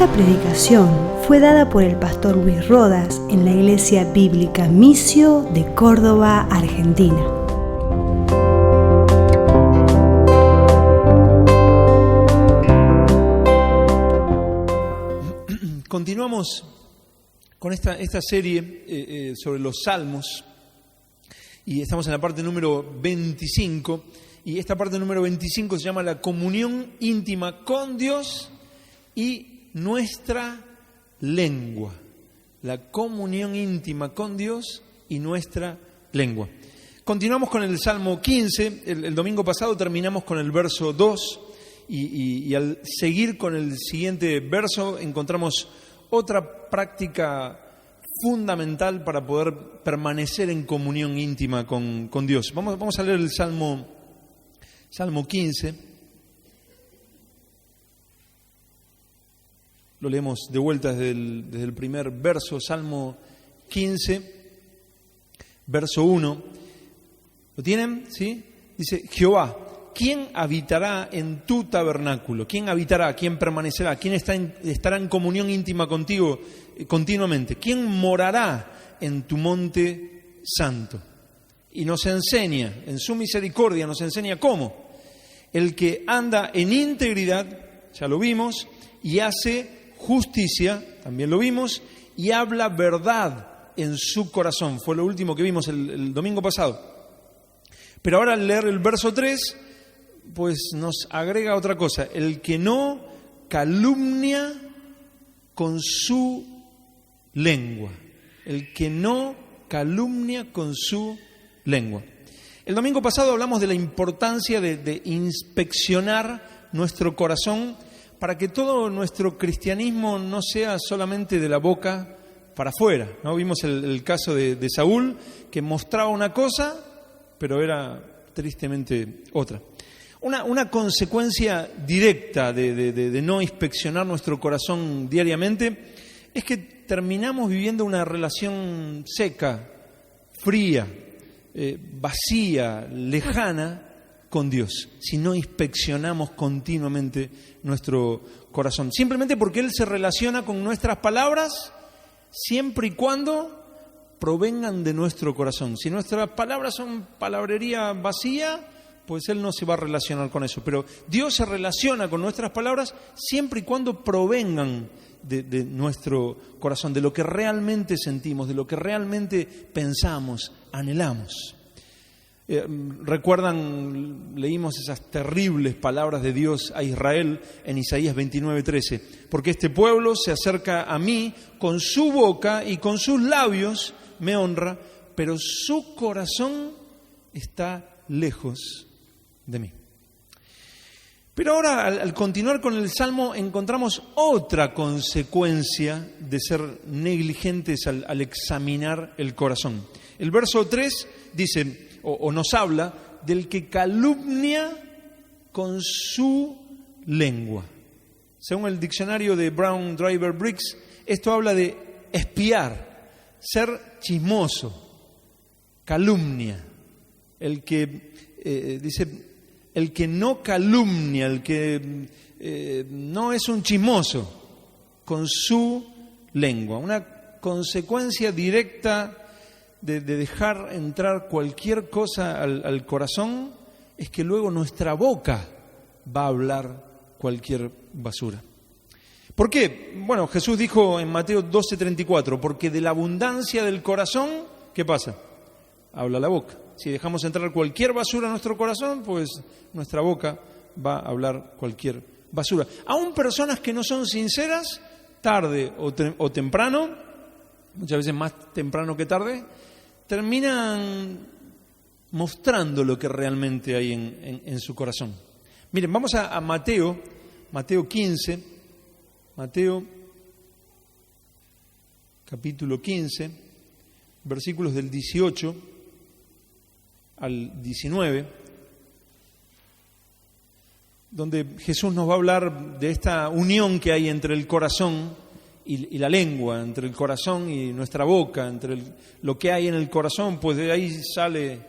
Esta predicación fue dada por el pastor Luis Rodas en la Iglesia Bíblica Missio de Córdoba, Argentina. Continuamos con esta serie sobre los Salmos y estamos en la parte número 25 y esta parte número 25 se llama la comunión íntima con Dios y nuestra lengua. La comunión íntima con Dios y nuestra lengua. Continuamos con el Salmo 15, el domingo pasado terminamos con el verso 2 y al seguir con el siguiente verso encontramos otra práctica fundamental para poder permanecer en comunión íntima con Dios. Vamos a leer el Salmo 15. Lo leemos de vuelta desde el primer verso, Salmo 15, verso 1. ¿Lo tienen? ¿Sí? Dice, Jehová, ¿quién habitará en tu tabernáculo? ¿Quién habitará? ¿Quién permanecerá? ¿Quién estará en comunión íntima contigo continuamente? ¿Quién morará en tu monte santo? Y nos enseña, en su misericordia, nos enseña cómo. El que anda en integridad, ya lo vimos, y hace justicia, también lo vimos, y habla verdad en su corazón. Fue lo último que vimos el domingo pasado. Pero ahora al leer el verso 3, pues nos agrega otra cosa. El que no calumnia con su lengua. El que no calumnia con su lengua. El domingo pasado hablamos de la importancia de inspeccionar nuestro corazón para que todo nuestro cristianismo no sea solamente de la boca para afuera, ¿no? Vimos el caso de Saúl, que mostraba una cosa, pero era tristemente otra. Una consecuencia directa de no inspeccionar nuestro corazón diariamente es que terminamos viviendo una relación seca, fría, vacía, lejana con Dios, si no inspeccionamos continuamente nuestro corazón. Simplemente porque Él se relaciona con nuestras palabras siempre y cuando provengan de nuestro corazón. Si nuestras palabras son palabrería vacía, pues Él no se va a relacionar con eso. Pero Dios se relaciona con nuestras palabras siempre y cuando provengan de nuestro corazón, de lo que realmente sentimos, de lo que realmente pensamos, anhelamos. ¿Recuerdan? Leímos esas terribles palabras de Dios a Israel en Isaías 29:13. Porque este pueblo se acerca a mí con su boca y con sus labios me honra, pero su corazón está lejos de mí. Pero ahora, al continuar con el Salmo, encontramos otra consecuencia de ser negligentes al examinar el corazón. El verso 3 dice, o nos habla, del que calumnia con su lengua. Según el diccionario de Brown Driver Briggs, esto habla de espiar, ser chismoso, calumnia. El que dice, el que no calumnia, el que no es un chismoso, con su lengua. Una consecuencia directa de dejar entrar cualquier cosa al corazón es que luego nuestra boca va a hablar cualquier basura. ¿Por qué? Bueno, Jesús dijo en Mateo 12:34, porque de la abundancia del corazón, ¿qué pasa? Habla la boca. Si dejamos entrar cualquier basura a nuestro corazón, pues nuestra boca va a hablar cualquier basura. Aún personas que no son sinceras, tarde o temprano, muchas veces más temprano que tarde, terminan mostrando lo que realmente hay en su corazón. Miren, vamos a Mateo 15, Mateo capítulo 15, versículos del 18 al 19, donde Jesús nos va a hablar de esta unión que hay entre el corazón y la lengua, entre el corazón y nuestra boca, entre lo que hay en el corazón, pues de ahí sale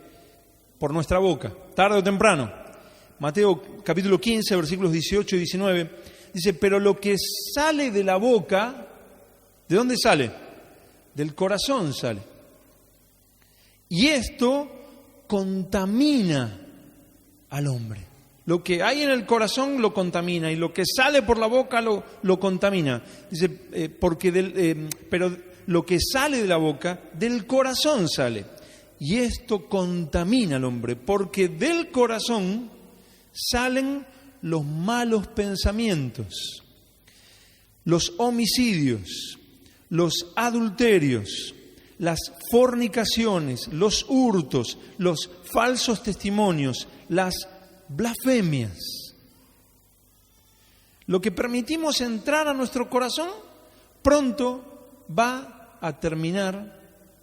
por nuestra boca, tarde o temprano. Mateo capítulo 15, versículos 18 y 19, Dice, pero lo que sale de la boca, ¿de dónde sale? Del corazón sale. Y esto contamina al hombre. Lo que hay en el corazón lo contamina y lo que sale por la boca lo contamina. Dice, pero lo que sale de la boca, del corazón sale. Y esto contamina al hombre, porque del corazón salen los malos pensamientos, los homicidios, los adulterios, las fornicaciones, los hurtos, los falsos testimonios, las blasfemias. Lo que permitimos entrar a nuestro corazón pronto va a terminar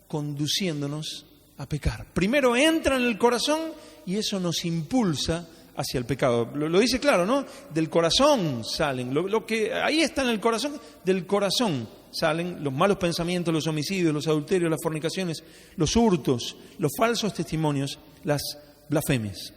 conduciéndonos a pecar. Primero entra en el corazón y eso nos impulsa hacia el pecado. Lo dice claro, ¿no? Del corazón salen, lo que ahí está en el corazón, del corazón salen los malos pensamientos, los homicidios, los adulterios, las fornicaciones, los hurtos, los falsos testimonios, las blasfemias.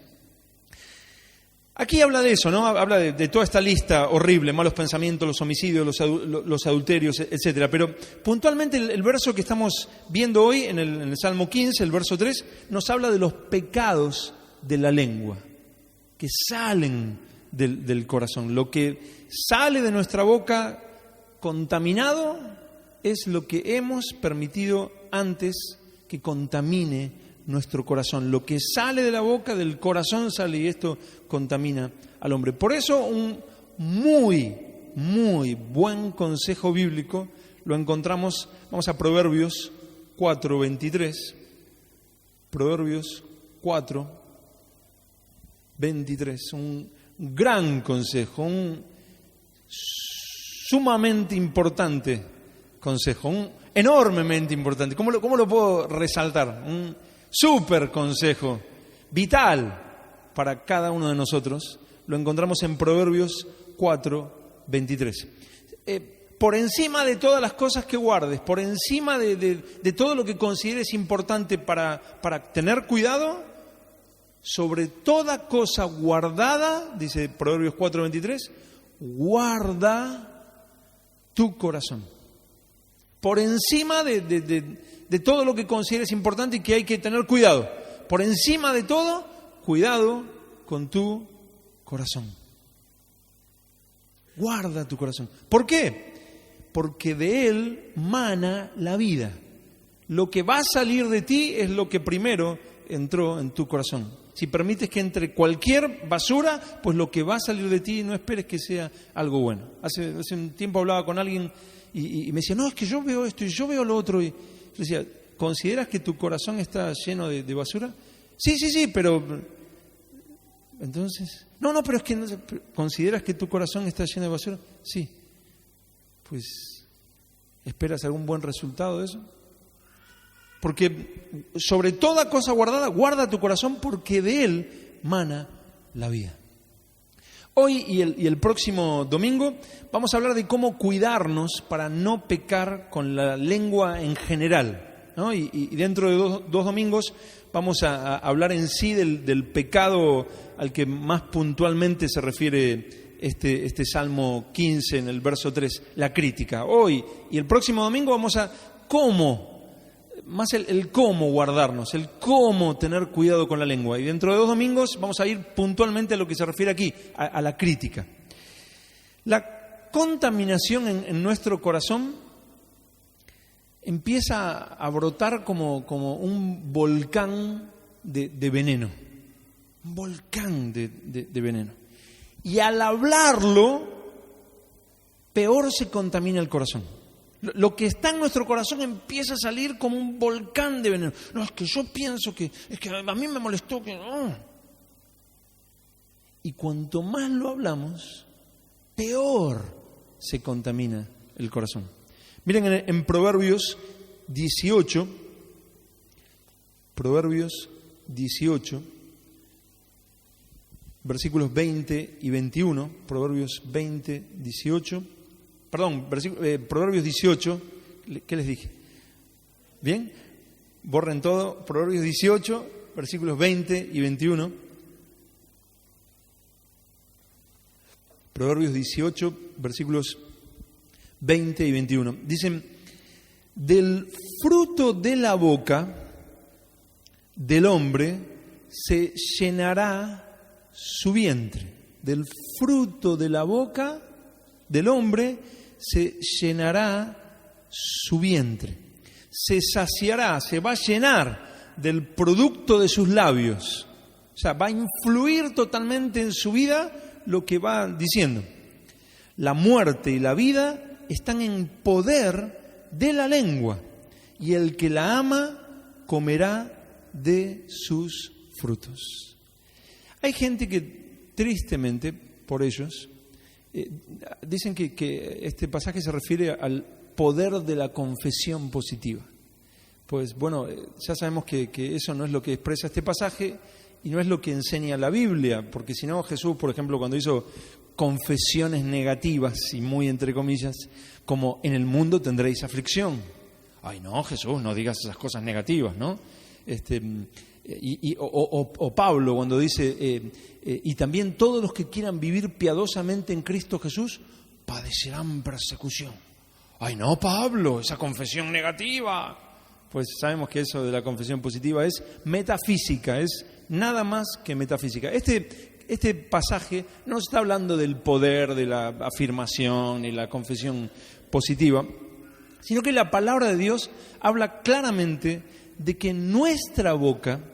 Aquí habla de eso, ¿no? Habla de toda esta lista horrible, malos pensamientos, los homicidios, los adulterios, etcétera. Pero puntualmente el verso que estamos viendo hoy en el Salmo 15, el verso 3, nos habla de los pecados de la lengua que salen del corazón. Lo que sale de nuestra boca contaminado es lo que hemos permitido antes que contamine nuestro corazón. Lo que sale de la boca, del corazón sale, y esto contamina al hombre. Por eso un muy, muy buen consejo bíblico lo encontramos, vamos a Proverbios 4:23. Proverbios 4:23. Un gran consejo, un sumamente importante consejo, un enormemente importante. ¿Cómo lo puedo resaltar? Un súper consejo, vital para cada uno de nosotros. Lo encontramos en Proverbios 4:23. Por encima de todas las cosas que guardes, por encima de todo lo que consideres importante para tener cuidado, sobre toda cosa guardada, dice Proverbios 4:23, guarda tu corazón. Por encima de todo lo que consideres importante y que hay que tener cuidado. Por encima de todo, cuidado con tu corazón. Guarda tu corazón. ¿Por qué? Porque de él mana la vida. Lo que va a salir de ti es lo que primero entró en tu corazón. Si permites que entre cualquier basura, pues lo que va a salir de ti no esperes que sea algo bueno. Hace un tiempo hablaba con alguien y me decía, no, es que yo veo esto y yo veo lo otro. Y yo decía, ¿consideras que tu corazón está lleno de basura? Sí, pero... Entonces, no, pero es que... ¿Consideras que tu corazón está lleno de basura? Sí. Pues, ¿esperas algún buen resultado de eso? Porque sobre toda cosa guardada, guarda tu corazón porque de él mana la vida. Hoy y el próximo domingo vamos a hablar de cómo cuidarnos para no pecar con la lengua en general, ¿no? Y dentro de dos domingos vamos a hablar en sí del pecado al que más puntualmente se refiere este Salmo 15 en el verso 3, la crítica. Hoy y el próximo domingo vamos a más el cómo guardarnos, el cómo tener cuidado con la lengua. Y dentro de 2 domingos vamos a ir puntualmente a lo que se refiere aquí, a la crítica. La contaminación en nuestro corazón empieza a brotar como un volcán de veneno. Un volcán de veneno. Y al hablarlo, peor se contamina el corazón. Lo que está en nuestro corazón empieza a salir como un volcán de veneno. No, es que yo pienso es que a mí me molestó que... no. Y cuanto más lo hablamos, peor se contamina el corazón. Miren en Proverbios 18, versículos 20 y 21, Proverbios 18, ¿qué les dije? ¿Bien? Borren todo, Proverbios 18, versículos 20 y 21. Proverbios 18, versículos 20 y 21. Dicen, del fruto de la boca del hombre se llenará su vientre. Del fruto de la boca del hombre se llenará su vientre. Se saciará, se va a llenar del producto de sus labios. O sea, va a influir totalmente en su vida lo que va diciendo. La muerte y la vida están en poder de la lengua, y el que la ama comerá de sus frutos. Hay gente que tristemente, por ellos, dicen que este pasaje se refiere al poder de la confesión positiva. Pues bueno, ya sabemos que eso no es lo que expresa este pasaje y no es lo que enseña la Biblia, porque si no, Jesús, por ejemplo, cuando hizo confesiones negativas, y muy entre comillas, como en el mundo tendréis aflicción. Ay, no, Jesús, no digas esas cosas negativas, ¿no? O Pablo cuando dice, y también todos los que quieran vivir piadosamente en Cristo Jesús padecerán persecución. Ay, no, Pablo, esa confesión negativa. Pues sabemos que eso de la confesión positiva es metafísica, es nada más que metafísica. Este pasaje no está hablando del poder de la afirmación y la confesión positiva, sino que la palabra de Dios habla claramente de que nuestra boca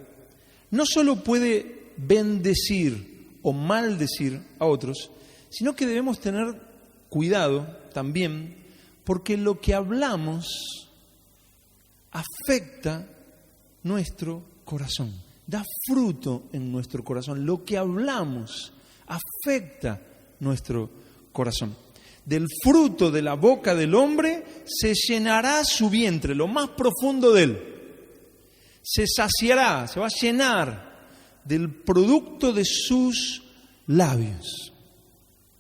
no solo puede bendecir o maldecir a otros, sino que debemos tener cuidado también, porque lo que hablamos afecta nuestro corazón, da fruto en nuestro corazón. Lo que hablamos afecta nuestro corazón. Del fruto de la boca del hombre se llenará su vientre, lo más profundo de él. Se saciará, se va a llenar del producto de sus labios.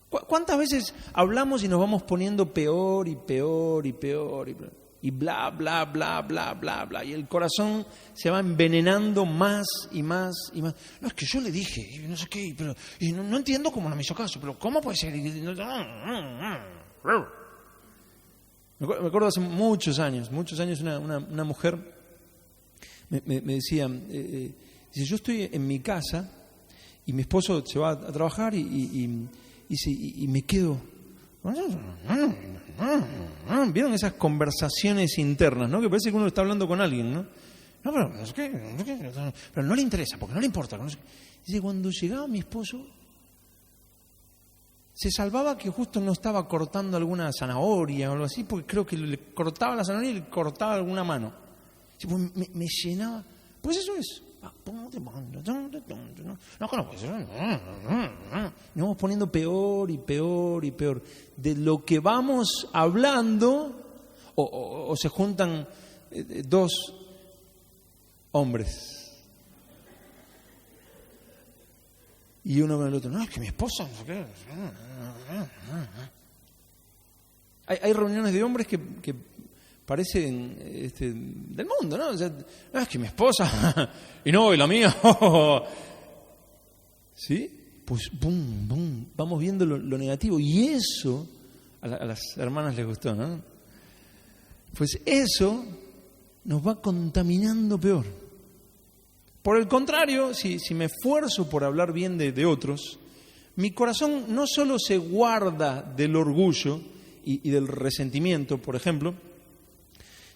¿Cuántas veces hablamos y nos vamos poniendo peor y peor y peor y peor? Y bla, bla, bla, bla, bla, bla. Y el corazón se va envenenando más y más y más. No, es que yo le dije, no sé qué, pero y no entiendo cómo no me hizo caso, pero ¿cómo puede ser? Me acuerdo hace muchos años una mujer me decía, dice, yo estoy en mi casa y mi esposo se va a trabajar y me quedo... ¿Vieron esas conversaciones internas, ¿no? Que parece que uno está hablando con alguien, ¿no? No, pero no sé qué, pero no le interesa, porque no le importa. No sé qué. Dice, cuando llegaba mi esposo, se salvaba que justo no estaba cortando alguna zanahoria o algo así, porque creo que le cortaba la zanahoria y le cortaba alguna mano. Dice, pues me llenaba. Pues eso es. Nos vamos poniendo peor y peor y peor. De lo que vamos hablando, o se juntan dos hombres y uno con el otro. No, es que mi esposa no sé qué. Hay reuniones de hombres que parecen del mundo, ¿no? O sea, no, es que mi esposa y no, y la mía. ¿Sí? Pues boom, boom, vamos viendo lo negativo, y eso a las hermanas les gustó, ¿no? Pues eso nos va contaminando peor. Por el contrario, si me esfuerzo por hablar bien de otros, mi corazón no solo se guarda del orgullo y del resentimiento, por ejemplo,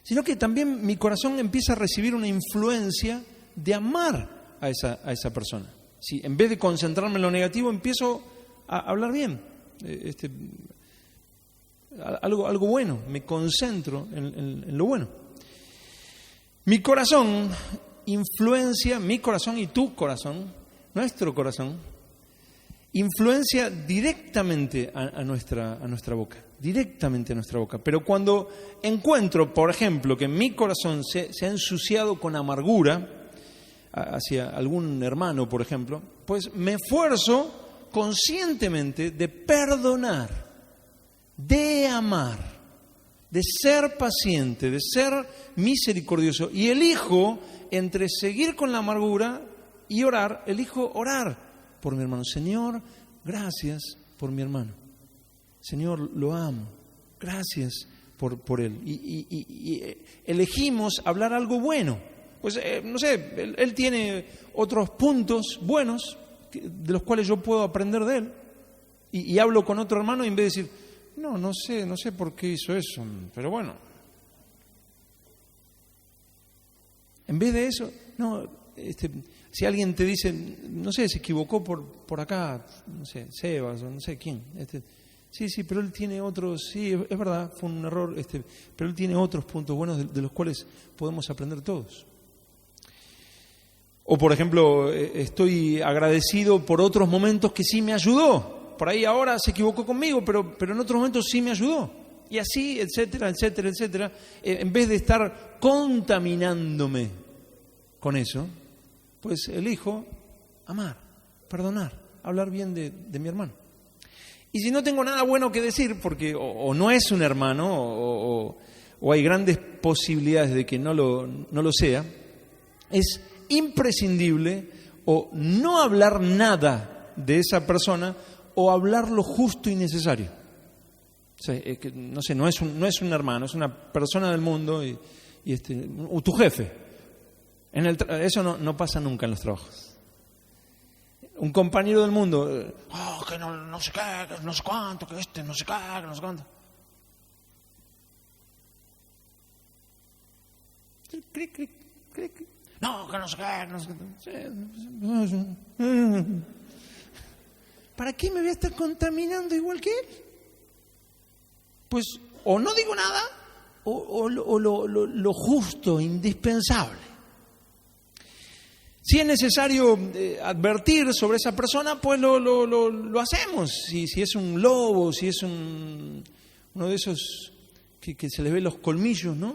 sino que también mi corazón empieza a recibir una influencia de amar a esa persona. Si en vez de concentrarme en lo negativo, empiezo a hablar bien, algo bueno, me concentro en lo bueno. Mi corazón influencia, mi corazón y tu corazón, nuestro corazón, influencia directamente a nuestra boca, directamente a nuestra boca. Pero cuando encuentro, por ejemplo, que mi corazón se ha ensuciado con amargura hacia algún hermano, por ejemplo, pues me esfuerzo conscientemente de perdonar, de amar, de ser paciente, de ser misericordioso, y elijo entre seguir con la amargura y orar, elijo orar por mi hermano. Señor, gracias por mi hermano. Señor, lo amo. Gracias por él. Y elegimos hablar algo bueno. Pues, no sé, él tiene otros puntos buenos de los cuales yo puedo aprender de él. Y hablo con otro hermano y en vez de decir, no sé por qué hizo eso, pero bueno. En vez de eso, si alguien te dice, no sé, se equivocó por acá, no sé, Sebas o no sé quién. Sí, pero él tiene otros, sí, es verdad, fue un error, pero él tiene otros puntos buenos de los cuales podemos aprender todos. O, por ejemplo, estoy agradecido por otros momentos que sí me ayudó. Por ahí ahora se equivocó conmigo, pero en otros momentos sí me ayudó. Y así, etcétera, etcétera, etcétera. En vez de estar contaminándome con eso, pues elijo amar, perdonar, hablar bien de mi hermano. Y si no tengo nada bueno que decir, porque o no es un hermano, o hay grandes posibilidades de que no lo sea, es imprescindible o no hablar nada de esa persona o hablar lo justo y necesario. O sea, no sé, no es un hermano, es una persona del mundo o tu jefe. Eso no pasa nunca en los trabajos. Un compañero del mundo, que no sé qué, que no sé cuánto, que no sé qué, que no sé cuánto. Cric, cric, cric. No, que no sé qué, no sé qué. ¿Para qué me voy a estar contaminando igual que él? Pues o no digo nada o lo justo, indispensable. Si es necesario advertir sobre esa persona, pues lo hacemos. Si es un lobo, si es uno de esos que se les ve los colmillos, ¿no?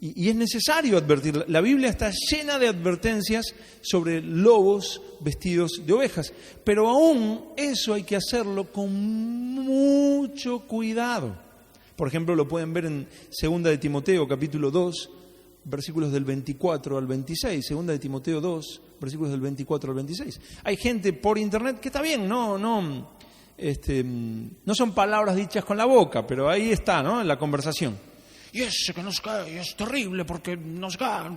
Y es necesario advertir. La Biblia está llena de advertencias sobre lobos vestidos de ovejas. Pero aún eso hay que hacerlo con mucho cuidado. Por ejemplo, lo pueden ver en 2 de Timoteo, capítulo 2, versículos del 24 al 26. 2 de Timoteo 2, versículos del 24 al 26. Hay gente por internet que está bien, no son palabras dichas con la boca, pero ahí está, ¿no? En la conversación. Y ese que nos cae, es terrible porque nos cae.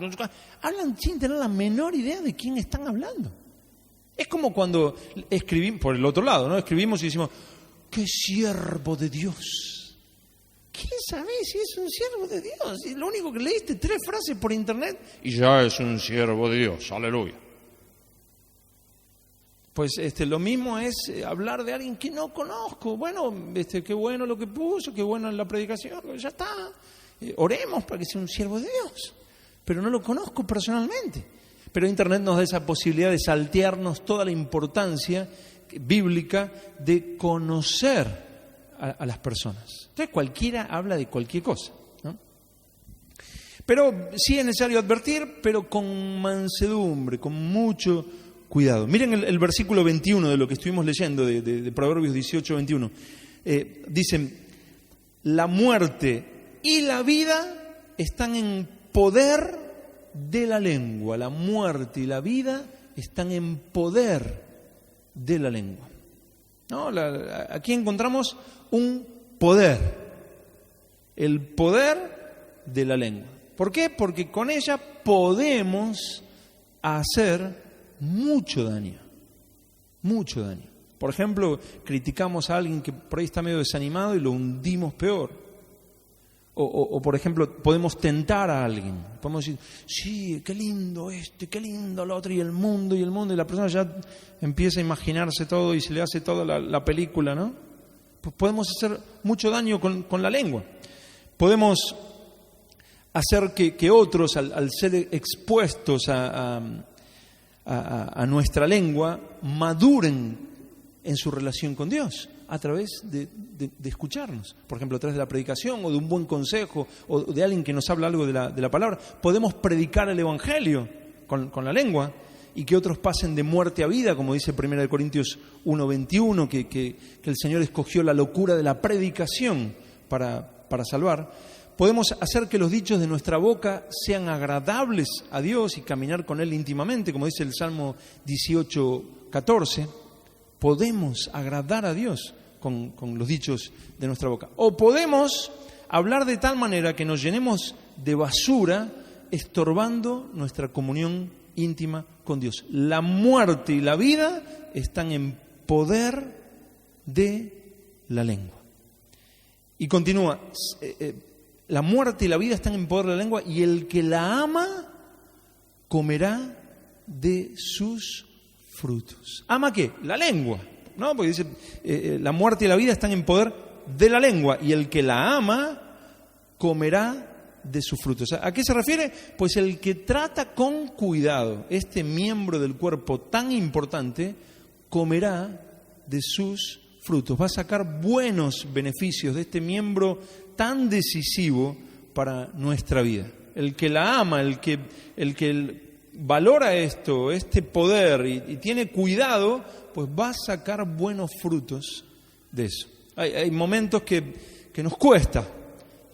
Hablan sin tener la menor idea de quién están hablando. Es como cuando escribimos, por el otro lado, ¿no? Escribimos y decimos, ¡qué siervo de Dios! ¿Quién sabe si es un siervo de Dios? Y lo único que leíste 3 frases por internet y ya es un siervo de Dios, aleluya. Pues lo mismo es hablar de alguien que no conozco. Bueno, qué bueno lo que puso, qué bueno en la predicación, ya está. Oremos para que sea un siervo de Dios, pero no lo conozco personalmente. Pero Internet nos da esa posibilidad de saltearnos toda la importancia bíblica de conocer a las personas. Entonces cualquiera habla de cualquier cosa, ¿no? Pero sí es necesario advertir, pero con mansedumbre, con mucho cuidado. Miren el versículo 21 de lo que estuvimos leyendo de Proverbios 18, 21. Dicen, la muerte y la vida están en poder de la lengua. La muerte y la vida están en poder de la lengua. ¿No? Aquí encontramos un poder. El poder de la lengua. ¿Por qué? Porque con ella podemos hacer mucho daño. Mucho daño. Por ejemplo, criticamos a alguien que por ahí está medio desanimado y lo hundimos peor. O por ejemplo, podemos tentar a alguien. Podemos decir, sí, qué lindo qué lindo lo otro, y el mundo, y la persona ya empieza a imaginarse todo y se le hace toda la película, ¿no? Pues podemos hacer mucho daño con la lengua. Podemos hacer que otros, al ser expuestos a nuestra lengua, maduren en su relación con Dios a través de escucharnos. Por ejemplo, a través de la predicación o de un buen consejo o de alguien que nos habla algo de la palabra. Podemos predicar el Evangelio con la lengua y que otros pasen de muerte a vida, como dice 1 Corintios 1:21, que el Señor escogió la locura de la predicación para salvar. Podemos hacer que los dichos de nuestra boca sean agradables a Dios y caminar con Él íntimamente, como dice el Salmo 18:14. podemos agradar a Dios con los dichos de nuestra boca. O podemos hablar de tal manera que nos llenemos de basura, estorbando nuestra comunión íntima con Dios. La muerte y la vida están en poder de la lengua. Y continúa, la muerte y la vida están en poder de la lengua, y el que la ama comerá de sus frutos. ¿Ama qué? La lengua, ¿no? Porque dice, la muerte y la vida están en poder de la lengua, y el que la ama comerá de sus frutos. ¿A qué se refiere? Pues el que trata con cuidado este miembro del cuerpo tan importante, comerá de sus frutos. Va a sacar buenos beneficios de este miembro tan decisivo para nuestra vida. El que la ama, el que valora esto, este poder y tiene cuidado, pues va a sacar buenos frutos de eso. Hay momentos que nos cuesta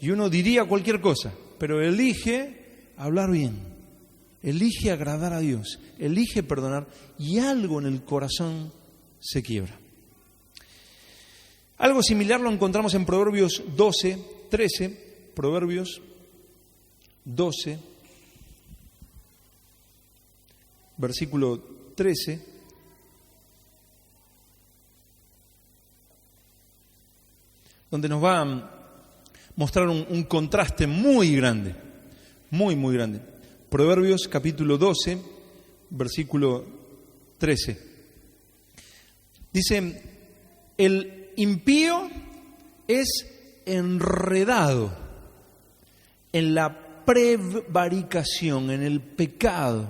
y uno diría cualquier cosa, pero elige hablar bien, elige agradar a Dios, elige perdonar, y algo en el corazón se quiebra. Algo similar lo encontramos en Proverbios 12, 13, Proverbios 12, versículo 13, donde nos va a mostrar un contraste muy grande, muy, muy grande. Proverbios capítulo 12, versículo 13. Dice, el impío es enredado en la prevaricación, en el pecado,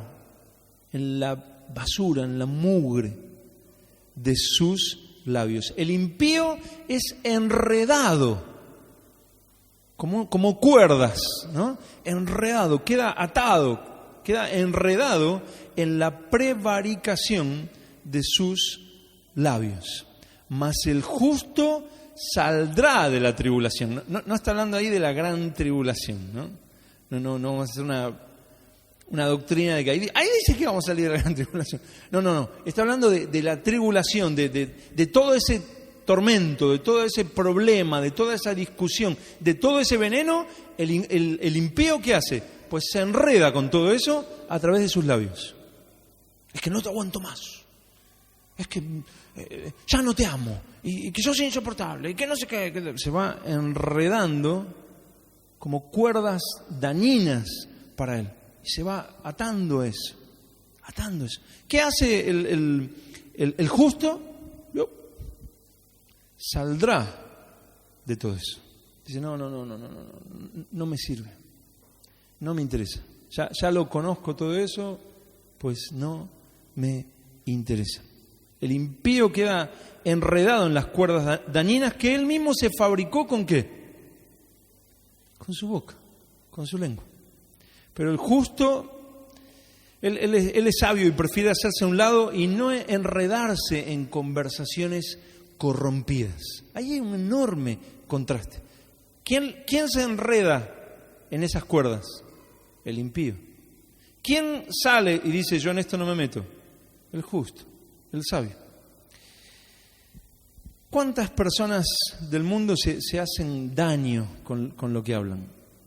en la basura, en la mugre de sus labios. El impío es enredado como cuerdas, ¿no? Enredado, queda atado, queda enredado en la prevaricación de sus labios. Mas el justo saldrá de la tribulación. No está hablando ahí de la gran tribulación, ¿no? No vamos a hacer una doctrina de que ahí dice que vamos a salir de la gran tribulación. No. Está hablando de la tribulación, de todo ese tormento, de todo ese problema, de toda esa discusión, de todo ese veneno. El impío, ¿qué hace? Pues se enreda con todo eso a través de sus labios. Es que no te aguanto más. Es que ya no te amo. Y que sos insoportable. Y que no sé qué. Que se va enredando como cuerdas dañinas para él. Y se va atando eso. ¿Qué hace el justo? Saldrá de todo eso. Dice, no me sirve. No me interesa. Ya lo conozco todo eso, pues no me interesa. El impío queda enredado en las cuerdas dañinas que él mismo se fabricó, ¿con qué? Con su boca, con su lengua. Pero el justo, él es sabio y prefiere hacerse a un lado y no enredarse en conversaciones corrompidas. Ahí hay un enorme contraste. ¿Quién se enreda en esas cuerdas? El impío. ¿Quién sale y dice, yo en esto no me meto? El justo, el sabio. ¿Cuántas personas del mundo se hacen daño con lo que hablan?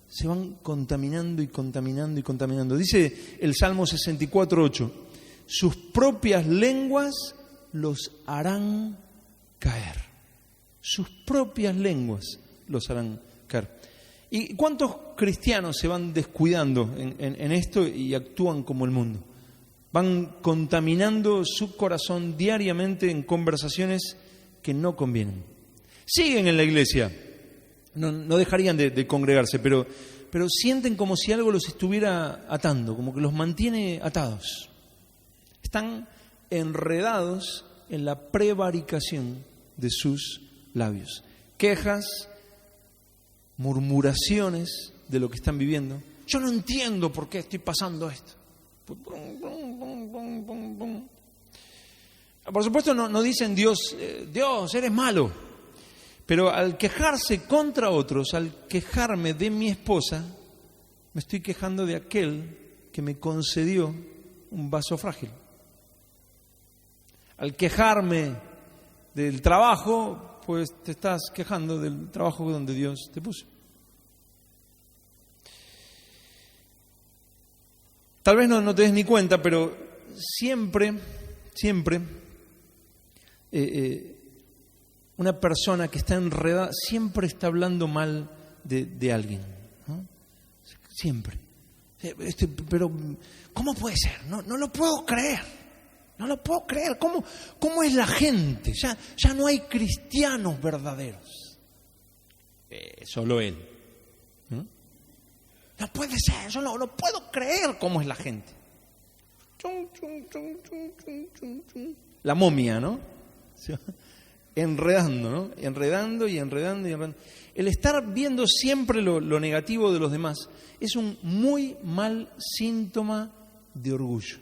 Se van contaminando y contaminando y contaminando. Dice el Salmo 64:8, sus propias lenguas los harán caer. Sus propias lenguas los harán caer. ¿Y cuántos cristianos se van descuidando en esto y actúan como el mundo? Van contaminando su corazón diariamente en conversaciones que no convienen. Siguen en la iglesia, no dejarían de congregarse, pero sienten como si algo los estuviera atando, como que los mantiene atados. Están enredados en la prevaricación de sus labios. Quejas, murmuraciones de lo que están viviendo. Yo no entiendo por qué estoy pasando esto. Por supuesto no dicen Dios, eres malo. Pero al quejarse contra otros, al quejarme de mi esposa, me estoy quejando de aquel que me concedió un vaso frágil. Al quejarme del trabajo, pues te estás quejando del trabajo donde Dios te puso. Tal vez no te des ni cuenta, pero siempre, una persona que está enredada siempre está hablando mal de alguien, ¿no? Siempre. Pero, ¿cómo puede ser? No lo puedo creer. No lo puedo creer. ¿Cómo es la gente? Ya no hay cristianos verdaderos. Solo él. No puede ser. Yo no puedo creer cómo es la gente. La momia, ¿no? Enredando, ¿no? Enredando. El estar viendo siempre lo negativo de los demás es un muy mal síntoma de orgullo.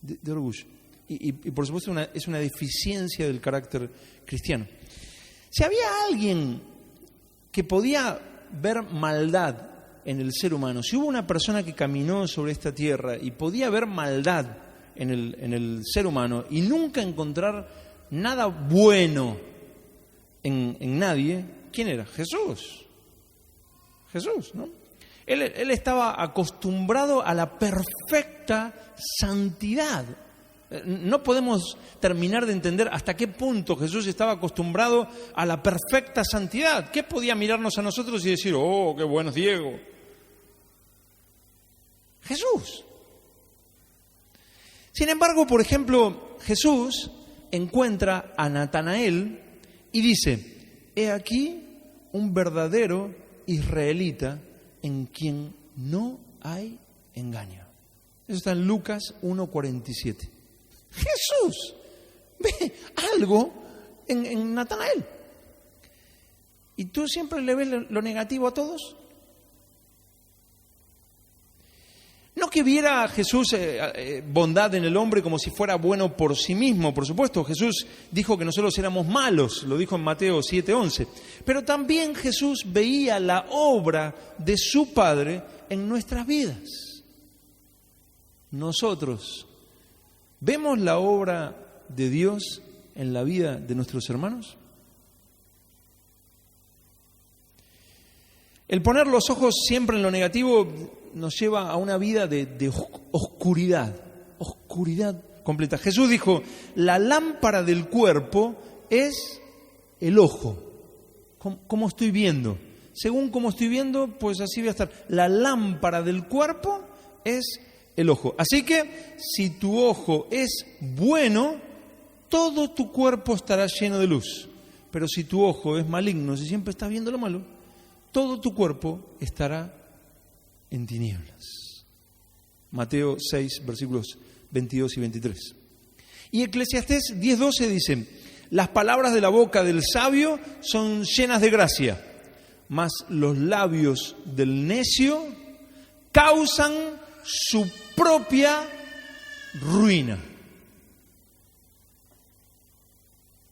De orgullo. Y por supuesto es una deficiencia del carácter cristiano. Si había alguien que podía ver maldad en el ser humano, si hubo una persona que caminó sobre esta tierra y podía ver maldad en el ser humano y nunca encontrar nada bueno en nadie, ¿quién era? Jesús, ¿no? Él estaba acostumbrado a la perfecta santidad. No podemos terminar de entender hasta qué punto Jesús estaba acostumbrado a la perfecta santidad. ¿Qué podía mirarnos a nosotros y decir, oh, qué bueno es Diego? Jesús. Sin embargo, por ejemplo, Jesús encuentra a Natanael y dice, he aquí un verdadero israelita en quien no hay engaño. Eso está en Lucas 1:47. Jesús ve algo en Natanael. ¿Y tú siempre le ves lo negativo a todos? No que viera Jesús bondad en el hombre como si fuera bueno por sí mismo, por supuesto. Jesús dijo que nosotros éramos malos, lo dijo en Mateo 7:11. Pero también Jesús veía la obra de su Padre en nuestras vidas. Nosotros, ¿vemos la obra de Dios en la vida de nuestros hermanos? El poner los ojos siempre en lo negativo nos lleva a una vida de oscuridad completa. Jesús dijo, la lámpara del cuerpo es el ojo. ¿Cómo estoy viendo? Según cómo estoy viendo, pues así voy a estar. La lámpara del cuerpo es el ojo. Así que si tu ojo es bueno, todo tu cuerpo estará lleno de luz. Pero si tu ojo es maligno, si siempre estás viendo lo malo, todo tu cuerpo estará en tinieblas. Mateo 6, versículos 22 y 23. Y Eclesiastés 10:12 dice, las palabras de la boca del sabio son llenas de gracia, mas los labios del necio causan su propia ruina.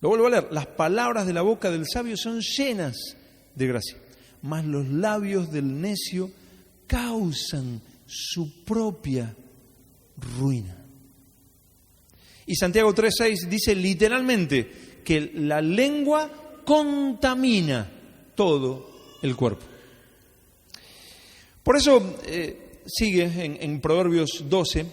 Lo vuelvo a leer, las palabras de la boca del sabio son llenas de gracia, mas los labios del necio causan su propia ruina. Y Santiago 3:6 dice literalmente que la lengua contamina todo el cuerpo. Por eso sigue en Proverbios 12,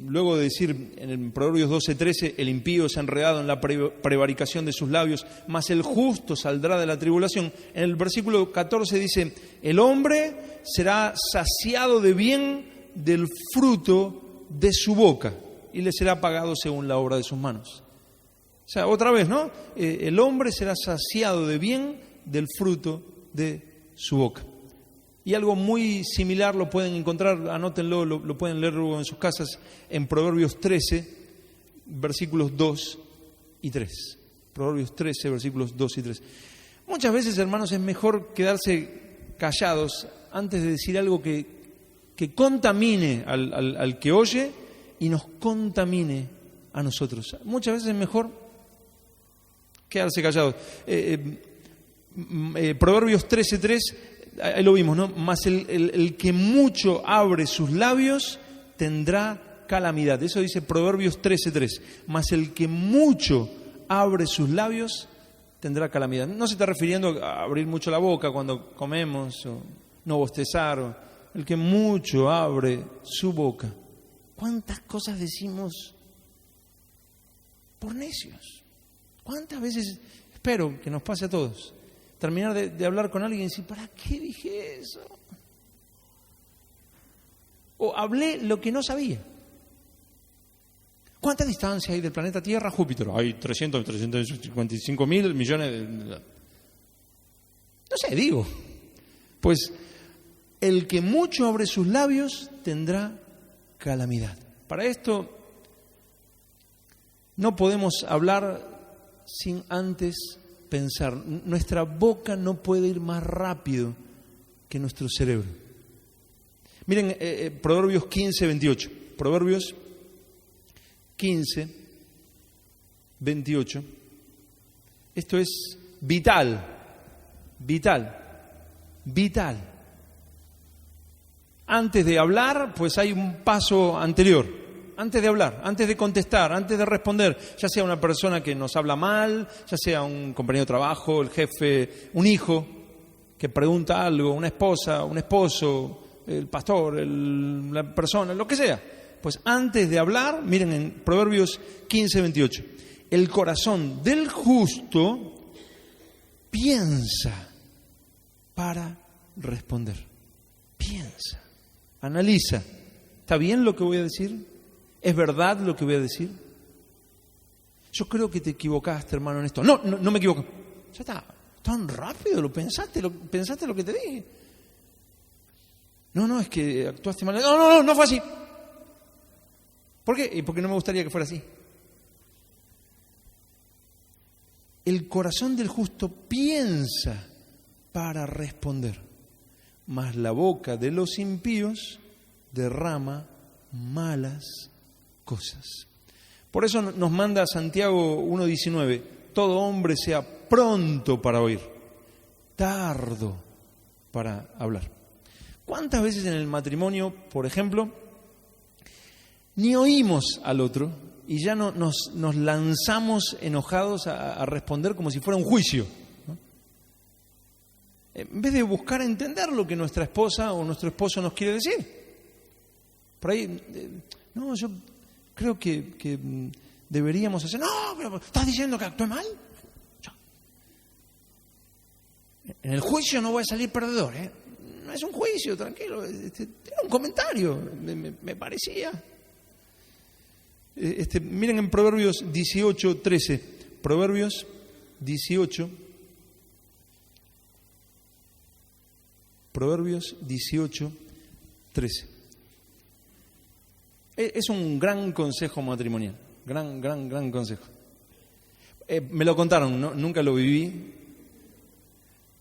luego de decir en Proverbios 12:13, el impío se ha enredado en la prevaricación de sus labios, mas el justo saldrá de la tribulación. En el versículo 14 dice, el hombre será saciado de bien del fruto de su boca y le será pagado según la obra de sus manos. O sea, otra vez, ¿no? El hombre será saciado de bien del fruto de su boca. Y algo muy similar lo pueden encontrar, anótenlo, lo pueden leer luego en sus casas, en Proverbios 13, versículos 2 y 3. Proverbios 13, versículos 2 y 3. Muchas veces, hermanos, es mejor quedarse callados antes de decir algo que contamine al que oye y nos contamine a nosotros. Muchas veces es mejor quedarse callados. Proverbios 13:3, ahí lo vimos, ¿no? Mas el que mucho abre sus labios tendrá calamidad. Eso dice Proverbios 13:3. Mas el que mucho abre sus labios tendrá calamidad. No se está refiriendo a abrir mucho la boca cuando comemos, o no bostezar, o el que mucho abre su boca. ¿Cuántas cosas decimos por necios? ¿Cuántas veces, espero que nos pase a todos, terminar de hablar con alguien y decir, ¿para qué dije eso? O hablé lo que no sabía. ¿Cuánta distancia hay del planeta Tierra a Júpiter? Hay 355 mil millones de... No sé, digo. Pues el que mucho abre sus labios tendrá calamidad. Para esto no podemos hablar sin antes pensar. Nuestra boca no puede ir más rápido que nuestro cerebro. Miren, Proverbios 15, 28. Proverbios 15, 28. Esto es vital. Antes de hablar, pues hay un paso anterior. Antes de hablar, antes de contestar, antes de responder, ya sea una persona que nos habla mal, ya sea un compañero de trabajo, el jefe, un hijo que pregunta algo, una esposa, un esposo, el pastor, la persona, lo que sea. Pues antes de hablar, miren en Proverbios 15, 28, el corazón del justo piensa para responder. Piensa, analiza. ¿Está bien lo que voy a decir? ¿Es verdad lo que voy a decir? Yo creo que te equivocaste, hermano, en esto. No me equivoco. Ya está, tan rápido lo pensaste lo que te dije. No, es que actuaste mal. No fue así. ¿Por qué? Y porque no me gustaría que fuera así. El corazón del justo piensa para responder, mas la boca de los impíos derrama malas cosas. Por eso nos manda Santiago 1:19, todo hombre sea pronto para oír, tardo para hablar. ¿Cuántas veces en el matrimonio, por ejemplo, ni oímos al otro y ya nos lanzamos enojados a responder como si fuera un juicio, ¿no? En vez de buscar entender lo que nuestra esposa o nuestro esposo nos quiere decir. Por ahí, yo creo que deberíamos hacer... No, pero ¿estás diciendo que actué mal? En el juicio no voy a salir perdedor, ¿eh? No es un juicio, tranquilo. Era un comentario, me parecía. Miren en Proverbios 18, 13. Proverbios 18. Proverbios 18, 13. Es un gran consejo matrimonial. Gran consejo. Me lo contaron, nunca lo viví.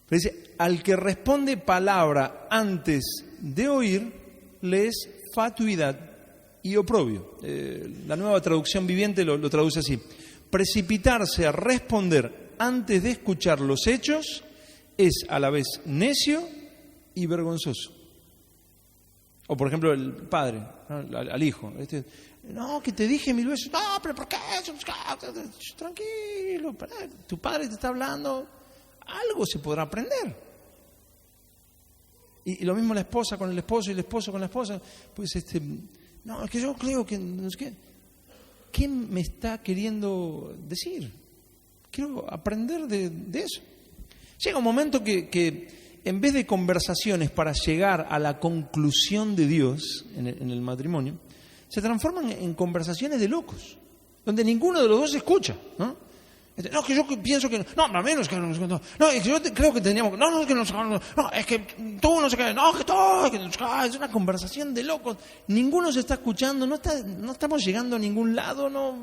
Pero dice, al que responde palabra antes de oír, le es fatuidad y oprobio. La Nueva Traducción Viviente lo traduce así. Precipitarse a responder antes de escuchar los hechos es a la vez necio y vergonzoso. O por ejemplo el padre, ¿no? al hijo. No, que te dije 1000 veces. No, pero ¿por qué? Tranquilo, tu padre te está hablando. Algo se podrá aprender. Y lo mismo la esposa con el esposo y el esposo con la esposa. Pues no, es que yo creo que no sé qué. ¿Qué me está queriendo decir? Quiero aprender de eso. Llega un momento que en vez de conversaciones para llegar a la conclusión de Dios en el matrimonio, se transforman en conversaciones de locos, donde ninguno de los dos escucha, ¿no? No, que yo pienso que... No, al menos que... No, es que yo creo que teníamos... No, es que no, es que tú no sé qué... No, que todo... Es una conversación de locos. Ninguno se está escuchando, no estamos llegando a ningún lado, no...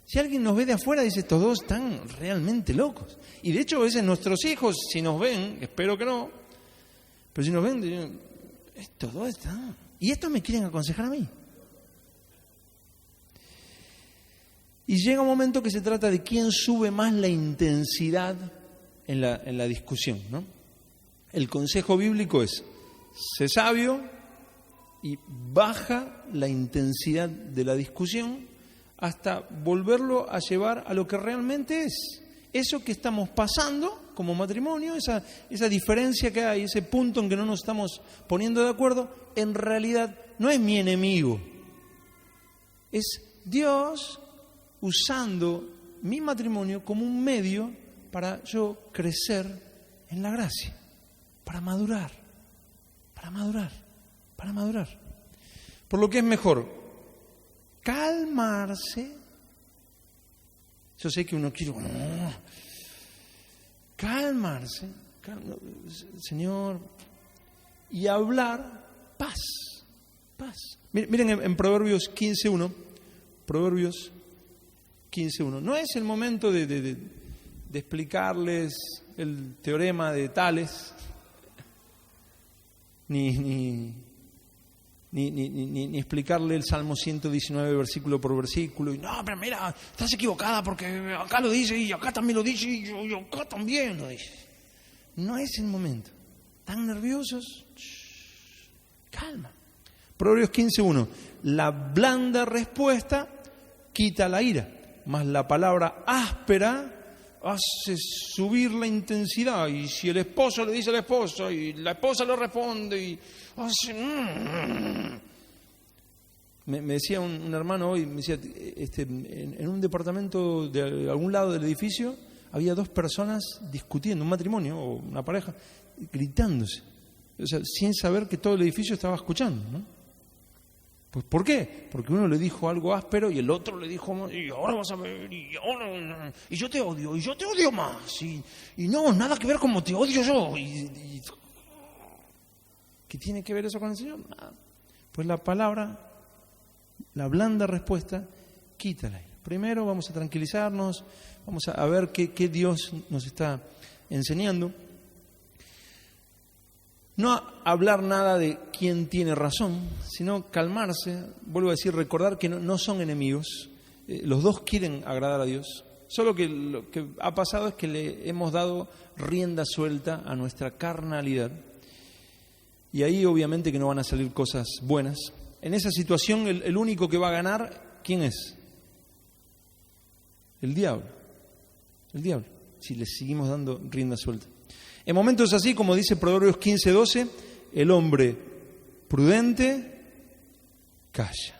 Si alguien nos ve de afuera, dice, estos dos están realmente locos. Y de hecho, a veces nuestros hijos, si nos ven, espero que no, pero si nos ven, dirían, estos dos están... Y estos me quieren aconsejar a mí. Y llega un momento que se trata de quién sube más la intensidad en la discusión, ¿no? El consejo bíblico es, sé sabio y baja la intensidad de la discusión hasta volverlo a llevar a lo que realmente es. Eso que estamos pasando como matrimonio, esa diferencia que hay, ese punto en que no nos estamos poniendo de acuerdo, en realidad no es mi enemigo. Es Dios usando mi matrimonio como un medio para yo crecer en la gracia, para madurar. Por lo que es mejor calmarse. Yo sé que uno quiere calmarse, Señor, y hablar paz. Miren en Proverbios 15:1, Proverbios 15:1. No es el momento de explicarles el teorema de Tales, ni explicarle el Salmo 119 versículo por versículo. Y no, pero mira, estás equivocada porque acá lo dice y acá también lo dice y acá también lo dice. No es el momento. ¿Están nerviosos? Calma. Proverbios 15:1. La blanda respuesta quita la ira, mas la palabra áspera hace subir la intensidad. Y si el esposo le dice a la esposa y la esposa le responde y hace... Me decía un hermano hoy, me decía, en un departamento de algún lado del edificio había 2 personas discutiendo, un matrimonio o una pareja, gritándose, o sea, sin saber que todo el edificio estaba escuchando, ¿no? Pues ¿por qué? Porque uno le dijo algo áspero y el otro le dijo, y ahora vas a ver, y ahora, y yo te odio más, y no, nada que ver como te odio yo. ¿Qué tiene que ver eso con el Señor? Nada. Pues la palabra, la blanda respuesta, quítala. Primero vamos a tranquilizarnos, vamos a ver qué Dios nos está enseñando. No hablar nada de quién tiene razón, sino calmarse, vuelvo a decir, recordar que no son enemigos, los dos quieren agradar a Dios, solo que lo que ha pasado es que le hemos dado rienda suelta a nuestra carnalidad y ahí obviamente que no van a salir cosas buenas. En esa situación el único que va a ganar, ¿quién es? El diablo, si le seguimos dando rienda suelta. En momentos así, como dice Proverbios 15:12, el hombre prudente calla.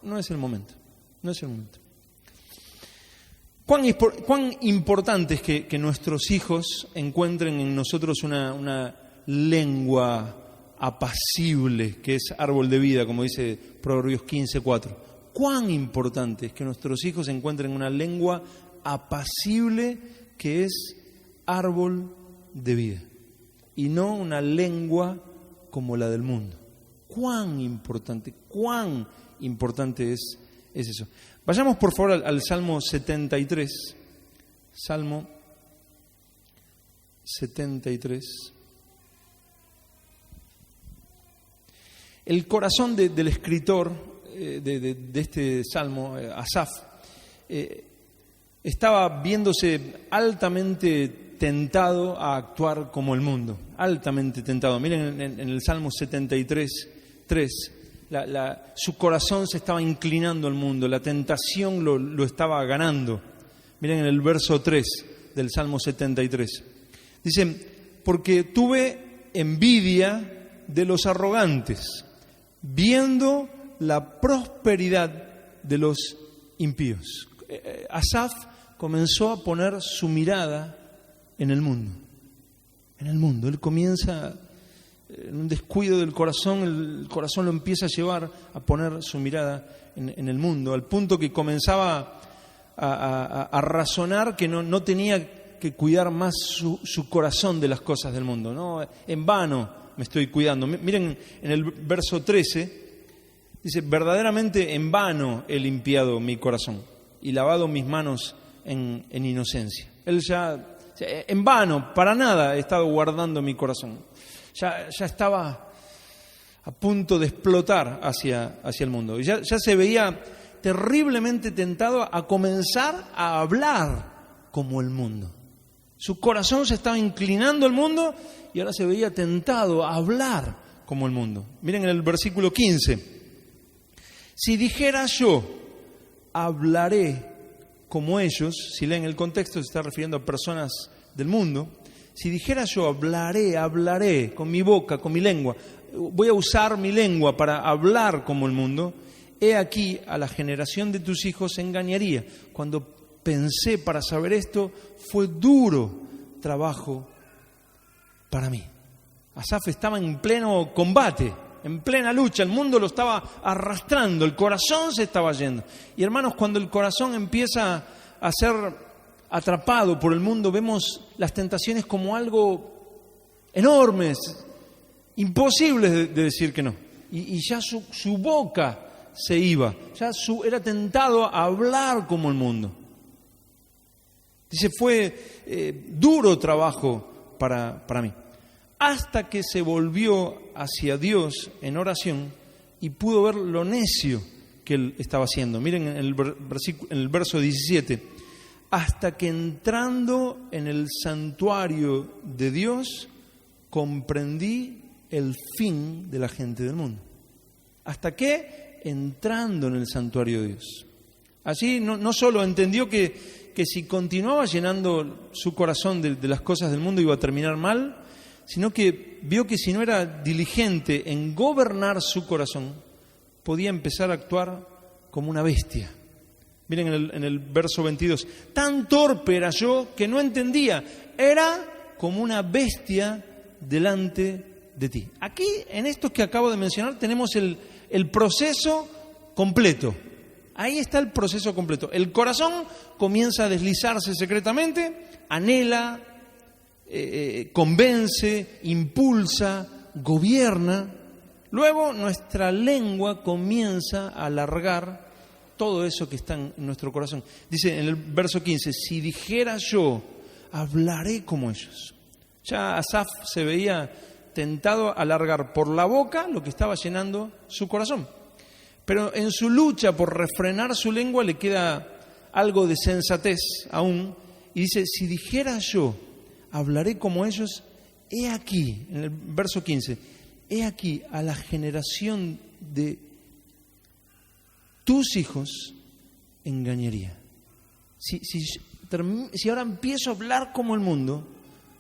No es el momento. ¿Cuán importante es que nuestros hijos encuentren en nosotros una lengua apacible, que es árbol de vida, como dice Proverbios 15:4? ¿Cuán importante es que nuestros hijos encuentren una lengua apacible que es árbol de vida y no una lengua como la del mundo? Cuán importante es eso. Vayamos por favor al Salmo 73. Salmo 73. El corazón del escritor de este Salmo, Asaf, estaba viéndose altamente tentado a actuar como el mundo, altamente tentado. Miren en el Salmo 73:3, su corazón se estaba inclinando al mundo, la tentación lo estaba ganando. Miren en el verso 3 del Salmo 73. Dice, porque tuve envidia de los arrogantes, viendo la prosperidad de los impíos. Asaf comenzó a poner su mirada en el mundo. Él comienza en un descuido del corazón, el corazón lo empieza a llevar a poner su mirada en el mundo, al punto que comenzaba a razonar que no tenía que cuidar más su corazón de las cosas del mundo, ¿no? En vano me estoy cuidando. Miren en el verso 13, dice, verdaderamente en vano he limpiado mi corazón y lavado mis manos en inocencia. Él ya, en vano, para nada he estado guardando mi corazón. Ya estaba a punto de explotar hacia el mundo. Y ya se veía terriblemente tentado a comenzar a hablar como el mundo. Su corazón se estaba inclinando al mundo y ahora se veía tentado a hablar como el mundo. Miren en el versículo 15. Si dijera yo, hablaré como ellos, si leen el contexto se está refiriendo a personas del mundo, si dijera yo, hablaré con mi boca, con mi lengua, voy a usar mi lengua para hablar como el mundo, he aquí a la generación de tus hijos engañaría. Cuando pensé para saber esto, fue duro trabajo para mí. Asaf estaba en pleno combate, en plena lucha, el mundo lo estaba arrastrando, el corazón se estaba yendo. Y hermanos, cuando el corazón empieza a ser atrapado por el mundo, vemos las tentaciones como algo enormes, imposibles de decir que no. Y ya su boca se iba, ya era tentado a hablar como el mundo. Dice, fue duro trabajo para mí. Hasta que se volvió hacia Dios en oración y pudo ver lo necio que él estaba haciendo. Miren en el verso 17. Hasta que entrando en el santuario de Dios, comprendí el fin de la gente del mundo. Hasta que entrando en el santuario de Dios. Allí no solo entendió que si continuaba llenando su corazón de las cosas del mundo iba a terminar mal, sino que vio que si no era diligente en gobernar su corazón, podía empezar a actuar como una bestia. Miren en el verso 22. Tan torpe era yo que no entendía. Era como una bestia delante de ti. Aquí, en esto que acabo de mencionar, tenemos el proceso completo. Ahí está el proceso completo. El corazón comienza a deslizarse secretamente, anhela, convence, impulsa, gobierna. Luego nuestra lengua comienza a alargar todo eso que está en nuestro corazón. Dice en el verso 15, si dijera yo, hablaré como ellos. Ya Asaf se veía tentado a alargar por la boca lo que estaba llenando su corazón. Pero en su lucha por refrenar su lengua le queda algo de sensatez aún. Y dice, si dijera yo, hablaré como ellos, he aquí, en el verso 15, he aquí a la generación de tus hijos engañaría. Si ahora empiezo a hablar como el mundo,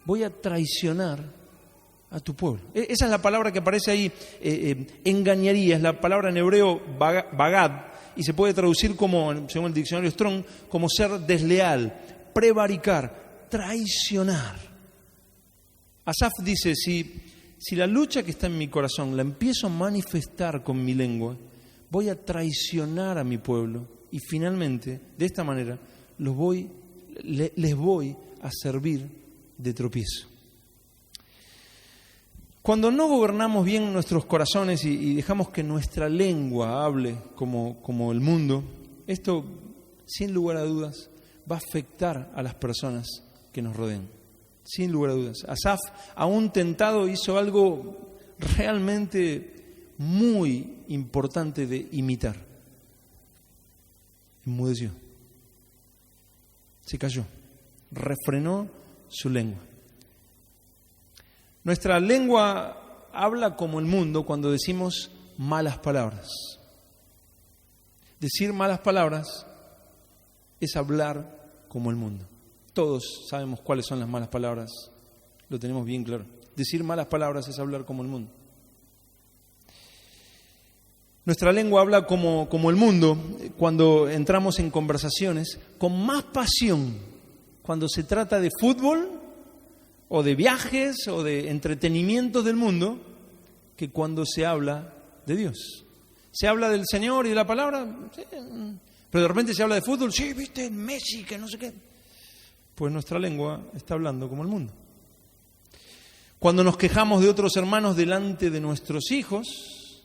voy a traicionar a tu pueblo. Esa es la palabra que aparece ahí, engañaría, es la palabra en hebreo bagad, y se puede traducir como, según el diccionario Strong, como ser desleal, prevaricar, traicionar. Asaf dice, si la lucha que está en mi corazón la empiezo a manifestar con mi lengua, voy a traicionar a mi pueblo y finalmente, de esta manera, les voy a servir de tropiezo. Cuando no gobernamos bien nuestros corazones y dejamos que nuestra lengua hable como el mundo, esto, sin lugar a dudas, va a afectar a las personas que nos rodean. Sin lugar a dudas. Asaf, aún tentado, hizo algo realmente muy importante de imitar. Enmudeció. Se cayó. Refrenó su lengua. Nuestra lengua habla como el mundo cuando decimos malas palabras. Decir malas palabras es hablar como el mundo. Todos sabemos cuáles son las malas palabras, lo tenemos bien claro. Decir malas palabras es hablar como el mundo. Nuestra lengua habla como el mundo cuando entramos en conversaciones con más pasión cuando se trata de fútbol o de viajes o de entretenimientos del mundo que cuando se habla de Dios. Se habla del Señor y de la palabra, sí, pero de repente se habla de fútbol, sí, viste, Messi, que no sé qué. Pues nuestra lengua está hablando como el mundo. Cuando nos quejamos de otros hermanos delante de nuestros hijos,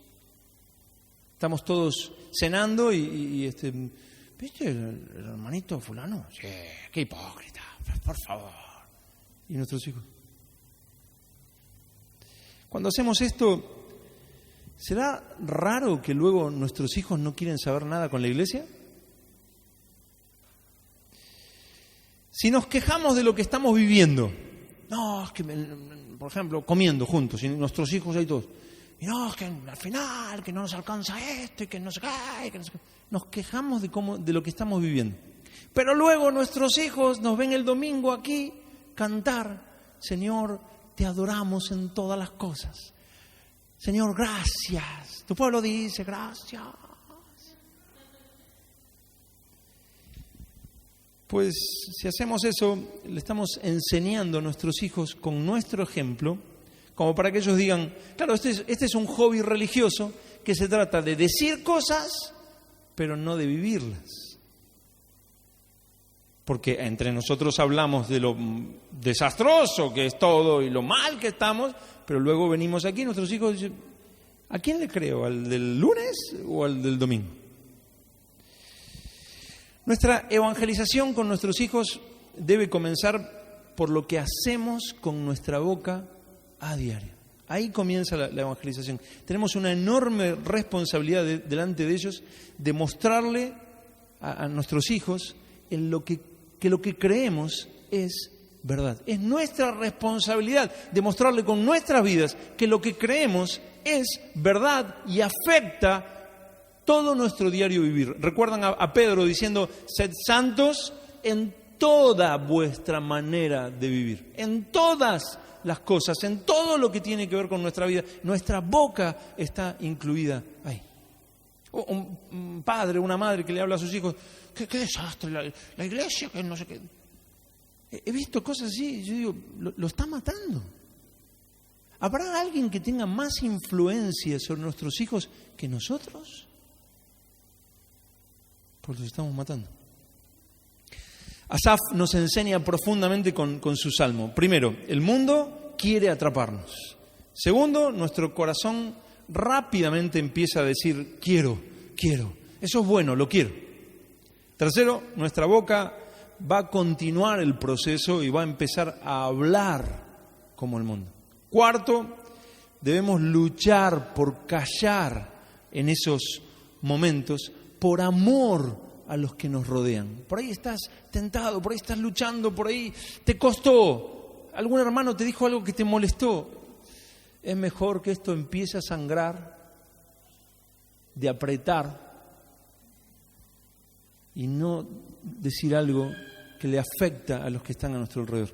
estamos todos cenando y ¿viste el hermanito fulano? Sí, qué hipócrita, por favor. Y nuestros hijos. Cuando hacemos esto, ¿será raro que luego nuestros hijos no quieren saber nada con la iglesia? Si nos quejamos de lo que estamos viviendo, no, es que, por ejemplo, comiendo juntos, y nuestros hijos ahí todos, Y no, que al final, que no nos alcanza esto y que no se cae, que no se cae. Nos quejamos de lo que estamos viviendo. Pero luego nuestros hijos nos ven el domingo aquí cantar: Señor, te adoramos en todas las cosas. Señor, gracias. Tu pueblo dice gracias. Pues si hacemos eso, le estamos enseñando a nuestros hijos con nuestro ejemplo, como para que ellos digan, claro, este es un hobby religioso que se trata de decir cosas, pero no de vivirlas. Porque entre nosotros hablamos de lo desastroso que es todo y lo mal que estamos, pero luego venimos aquí y nuestros hijos dicen, ¿a quién le creo? ¿Al del lunes o al del domingo? Nuestra evangelización con nuestros hijos debe comenzar por lo que hacemos con nuestra boca a diario. Ahí comienza la evangelización. Tenemos una enorme responsabilidad delante de ellos de mostrarle a nuestros hijos en lo que lo que creemos es verdad. Es nuestra responsabilidad de mostrarle con nuestras vidas que lo que creemos es verdad y afecta todo nuestro diario vivir. Recuerdan a Pedro diciendo, sed santos en toda vuestra manera de vivir, en todas las cosas, en todo lo que tiene que ver con nuestra vida. Nuestra boca está incluida ahí. Un padre, una madre que le habla a sus hijos, qué desastre, la iglesia, que no sé qué. He visto cosas así, yo digo, lo está matando. ¿Habrá alguien que tenga más influencia sobre nuestros hijos que nosotros? Pues los estamos matando. Asaf nos enseña profundamente con su salmo. Primero, el mundo quiere atraparnos. Segundo, nuestro corazón rápidamente empieza a decir, quiero. Eso es bueno, lo quiero. Tercero, nuestra boca va a continuar el proceso y va a empezar a hablar como el mundo. Cuarto, debemos luchar por callar en esos momentos por amor a los que nos rodean. Por ahí estás tentado, por ahí estás luchando, por ahí te costó. Algún hermano te dijo algo que te molestó. Es mejor que esto empiece a sangrar, de apretar y no decir algo que le afecta a los que están a nuestro alrededor.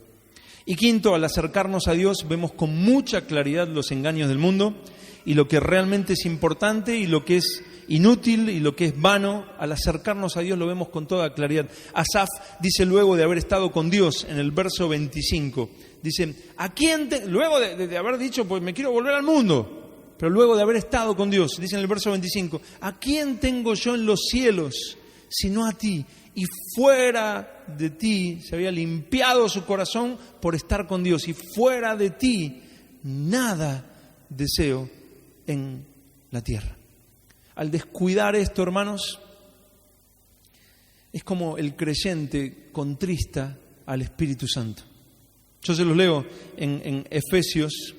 Y quinto, al acercarnos a Dios vemos con mucha claridad los engaños del mundo y lo que realmente es importante y lo que es inútil y lo que es vano. Al acercarnos a Dios lo vemos con toda claridad. Asaf dice luego de haber estado con Dios en el verso 25, dice, ¿a quién luego de haber dicho, pues me quiero volver al mundo, pero luego de haber estado con Dios, dice en el verso 25, ¿a quién tengo yo en los cielos sino a ti? Y fuera de ti, se había limpiado su corazón por estar con Dios, y fuera de ti nada deseo en la tierra. Al descuidar esto, hermanos, es como el creyente contrista al Espíritu Santo. Yo se los leo en Efesios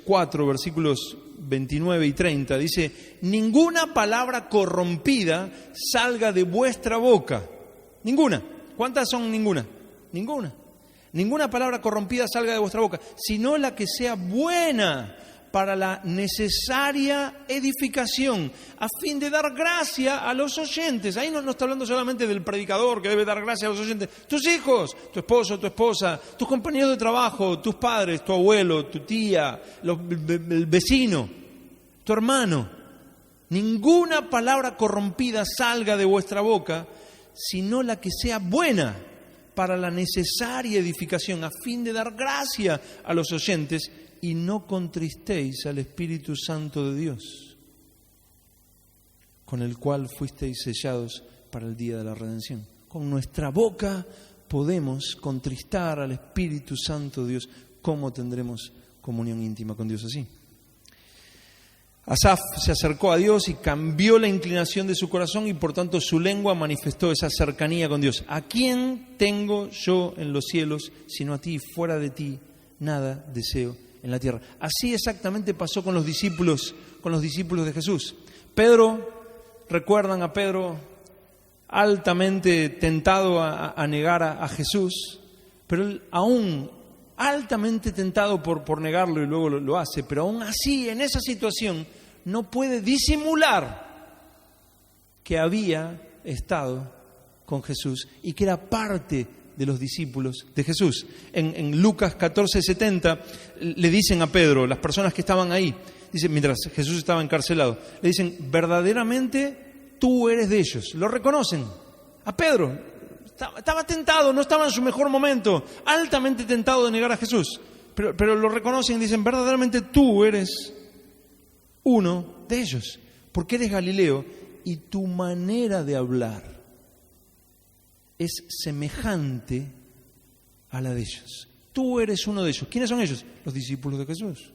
4, versículos 29 y 30. Dice, ninguna palabra corrompida salga de vuestra boca. Ninguna. ¿Cuántas son ninguna? Ninguna. Ninguna palabra corrompida salga de vuestra boca, sino la que sea buena para la necesaria edificación, a fin de dar gracia a los oyentes. Ahí no está hablando solamente del predicador que debe dar gracia a los oyentes. Tus hijos, tu esposo, tu esposa, tus compañeros de trabajo, tus padres, tu abuelo, tu tía, el vecino, tu hermano. Ninguna palabra corrompida salga de vuestra boca, sino la que sea buena para la necesaria edificación, a fin de dar gracia a los oyentes, y no contristéis al Espíritu Santo de Dios, con el cual fuisteis sellados para el día de la redención. Con nuestra boca podemos contristar al Espíritu Santo de Dios. ¿Cómo tendremos comunión íntima con Dios así? Asaf se acercó a Dios y cambió la inclinación de su corazón, y por tanto su lengua manifestó esa cercanía con Dios. ¿A quién tengo yo en los cielos sino a ti? Fuera de ti nada deseo en la tierra. Así exactamente pasó con los discípulos de Jesús. Pedro, recuerdan a Pedro altamente tentado a negar a Jesús, pero él aún altamente tentado por negarlo y luego lo hace, pero aún así, en esa situación, no puede disimular que había estado con Jesús y que era parte de los discípulos de Jesús. En Lucas 14:70 le dicen a Pedro, las personas que estaban ahí, dicen, mientras Jesús estaba encarcelado, le dicen, verdaderamente tú eres de ellos. Lo reconocen a Pedro. Estaba tentado, no estaba en su mejor momento, altamente tentado de negar a Jesús. Pero lo reconocen y dicen, verdaderamente tú eres uno de ellos, porque eres Galileo y tu manera de hablar es semejante a la de ellos. Tú eres uno de ellos. ¿Quiénes son ellos? Los discípulos de Jesús.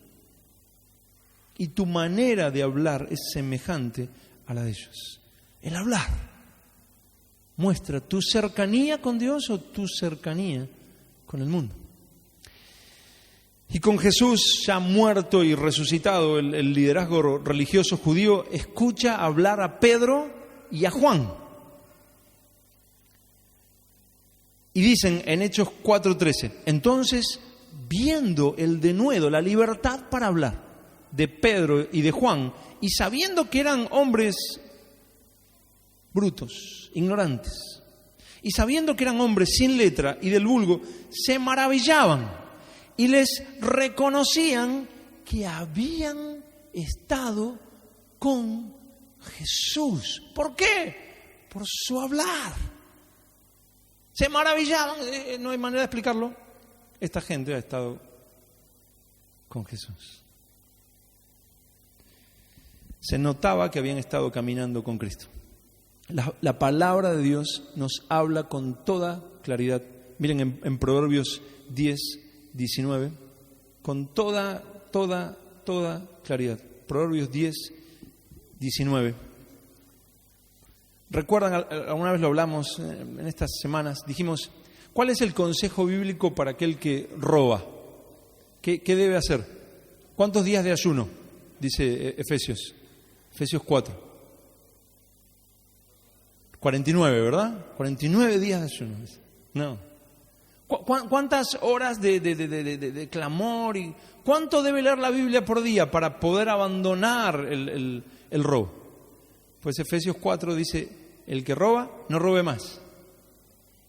Y tu manera de hablar es semejante a la de ellos. El hablar muestra tu cercanía con Dios o tu cercanía con el mundo. Y con Jesús ya muerto y resucitado, el liderazgo religioso judío escucha hablar a Pedro y a Juan. Y dicen en Hechos 4:13, entonces, viendo el denuedo, la libertad para hablar de Pedro y de Juan, y sabiendo que eran hombres brutos, ignorantes, y sabiendo que eran hombres sin letra y del vulgo, se maravillaban y les reconocían que habían estado con Jesús. ¿Por qué? Por su hablar. Se maravillaban, no hay manera de explicarlo. Esta gente ha estado con Jesús. Se notaba que habían estado caminando con Cristo. La palabra de Dios nos habla con toda claridad. Miren en Proverbios 10:19, con toda claridad. Proverbios 10:19. ¿Recuerdan? Alguna vez lo hablamos en estas semanas. Dijimos, ¿cuál es el consejo bíblico para aquel que roba? ¿Qué debe hacer? ¿Cuántos días de ayuno? Dice Efesios 4. 49, ¿verdad? 49 días de ayuno. No. ¿Cuántas horas de clamor? Y ¿cuánto debe leer la Biblia por día para poder abandonar el robo? Pues Efesios 4 dice, el que roba, no robe más.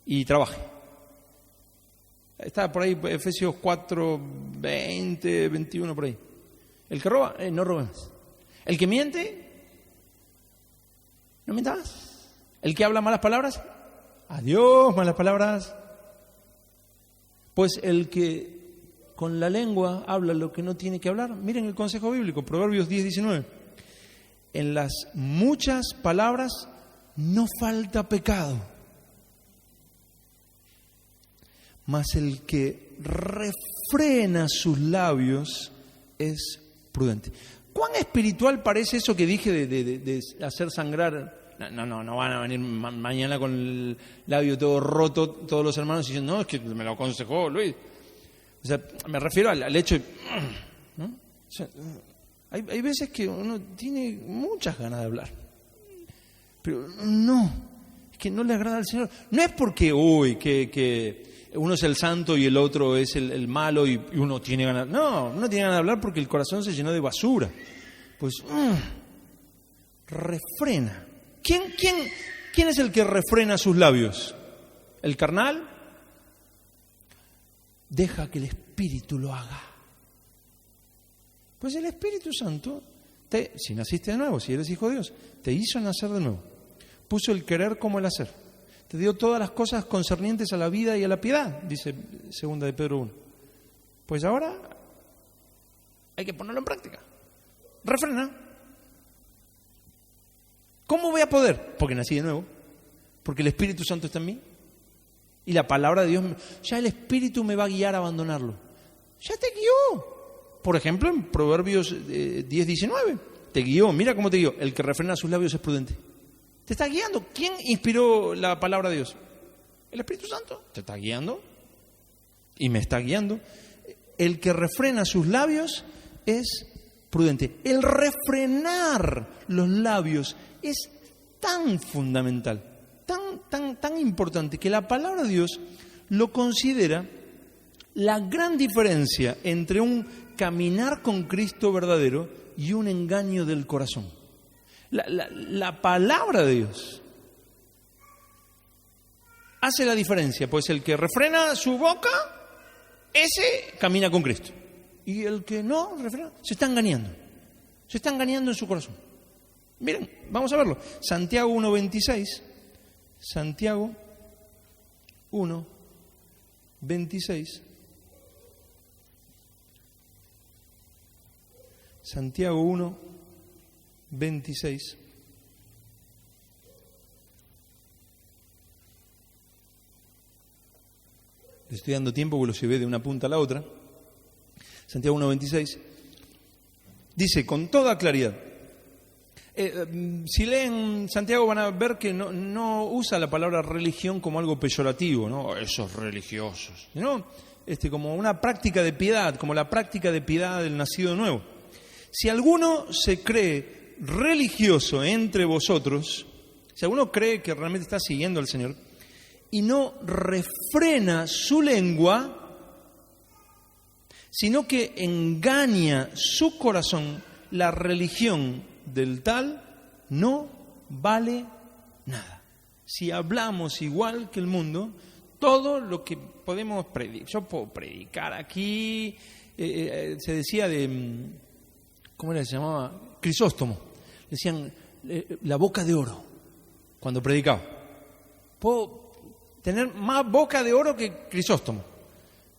Y trabaje. Está por ahí Efesios 4, 20, 21, por ahí. El que roba, no robe más. El que miente, no mienta más. El que habla malas palabras, adiós malas palabras. Pues el que con la lengua habla lo que no tiene que hablar, miren el consejo bíblico, Proverbios 10:19. En las muchas palabras no falta pecado, mas el que refrena sus labios es prudente. ¿Cuán espiritual parece eso que dije de hacer sangrar? No van a venir mañana con el labio todo roto todos los hermanos diciendo, no, es que me lo aconsejó Luis. O sea, me refiero al hecho de, ¿no? O sea, hay veces que uno tiene muchas ganas de hablar, pero no, es que no le agrada al Señor. No es porque, que uno es el santo y el otro es el malo y uno tiene ganas. No, uno tiene ganas de hablar porque el corazón se llenó de basura. Pues, refrena. ¿Quién es el que refrena sus labios? ¿El carnal? Deja que el Espíritu lo haga. Pues el Espíritu Santo, si naciste de nuevo, si eres hijo de Dios, te hizo nacer de nuevo. Puso el querer como el hacer. Te dio todas las cosas concernientes a la vida y a la piedad, dice 2 de Pedro 1. Pues ahora hay que ponerlo en práctica. Refrena. ¿Cómo voy a poder? Porque nací de nuevo, porque el Espíritu Santo está en mí y la palabra de Dios, ya el Espíritu me va a guiar a abandonarlo. Ya te guió. Por ejemplo, en Proverbios 10:19, te guió. Mira cómo te guió. El que refrena sus labios es prudente. Te está guiando. ¿Quién inspiró la palabra de Dios? El Espíritu Santo. Te está guiando y me está guiando. El que refrena sus labios es prudente. El refrenar los labios es tan fundamental, tan importante, que la palabra de Dios lo considera la gran diferencia entre un caminar con Cristo verdadero y un engaño del corazón. La palabra de Dios hace la diferencia, pues el que refrena su boca, ese camina con Cristo. Y el que no refrena, se está engañando en su corazón. Miren, vamos a verlo. Santiago 1:26. Santiago 1:26. Santiago 1:26. Le estoy dando tiempo porque lo llevé de una punta a la otra. Santiago 1:26 dice con toda claridad. Si leen Santiago van a ver que no usa la palabra religión como algo peyorativo, ¿no? Esos religiosos, sino como una práctica de piedad, como la práctica de piedad del nacido nuevo. Si alguno se cree religioso entre vosotros, si alguno cree que realmente está siguiendo al Señor y no refrena su lengua, sino que engaña su corazón, la religión del tal no vale nada. Si hablamos igual que el mundo, todo lo que podemos predicar, yo puedo predicar aquí, se decía de, ¿cómo era que se llamaba? Crisóstomo. Decían la boca de oro cuando predicaba. Puedo tener más boca de oro que Crisóstomo.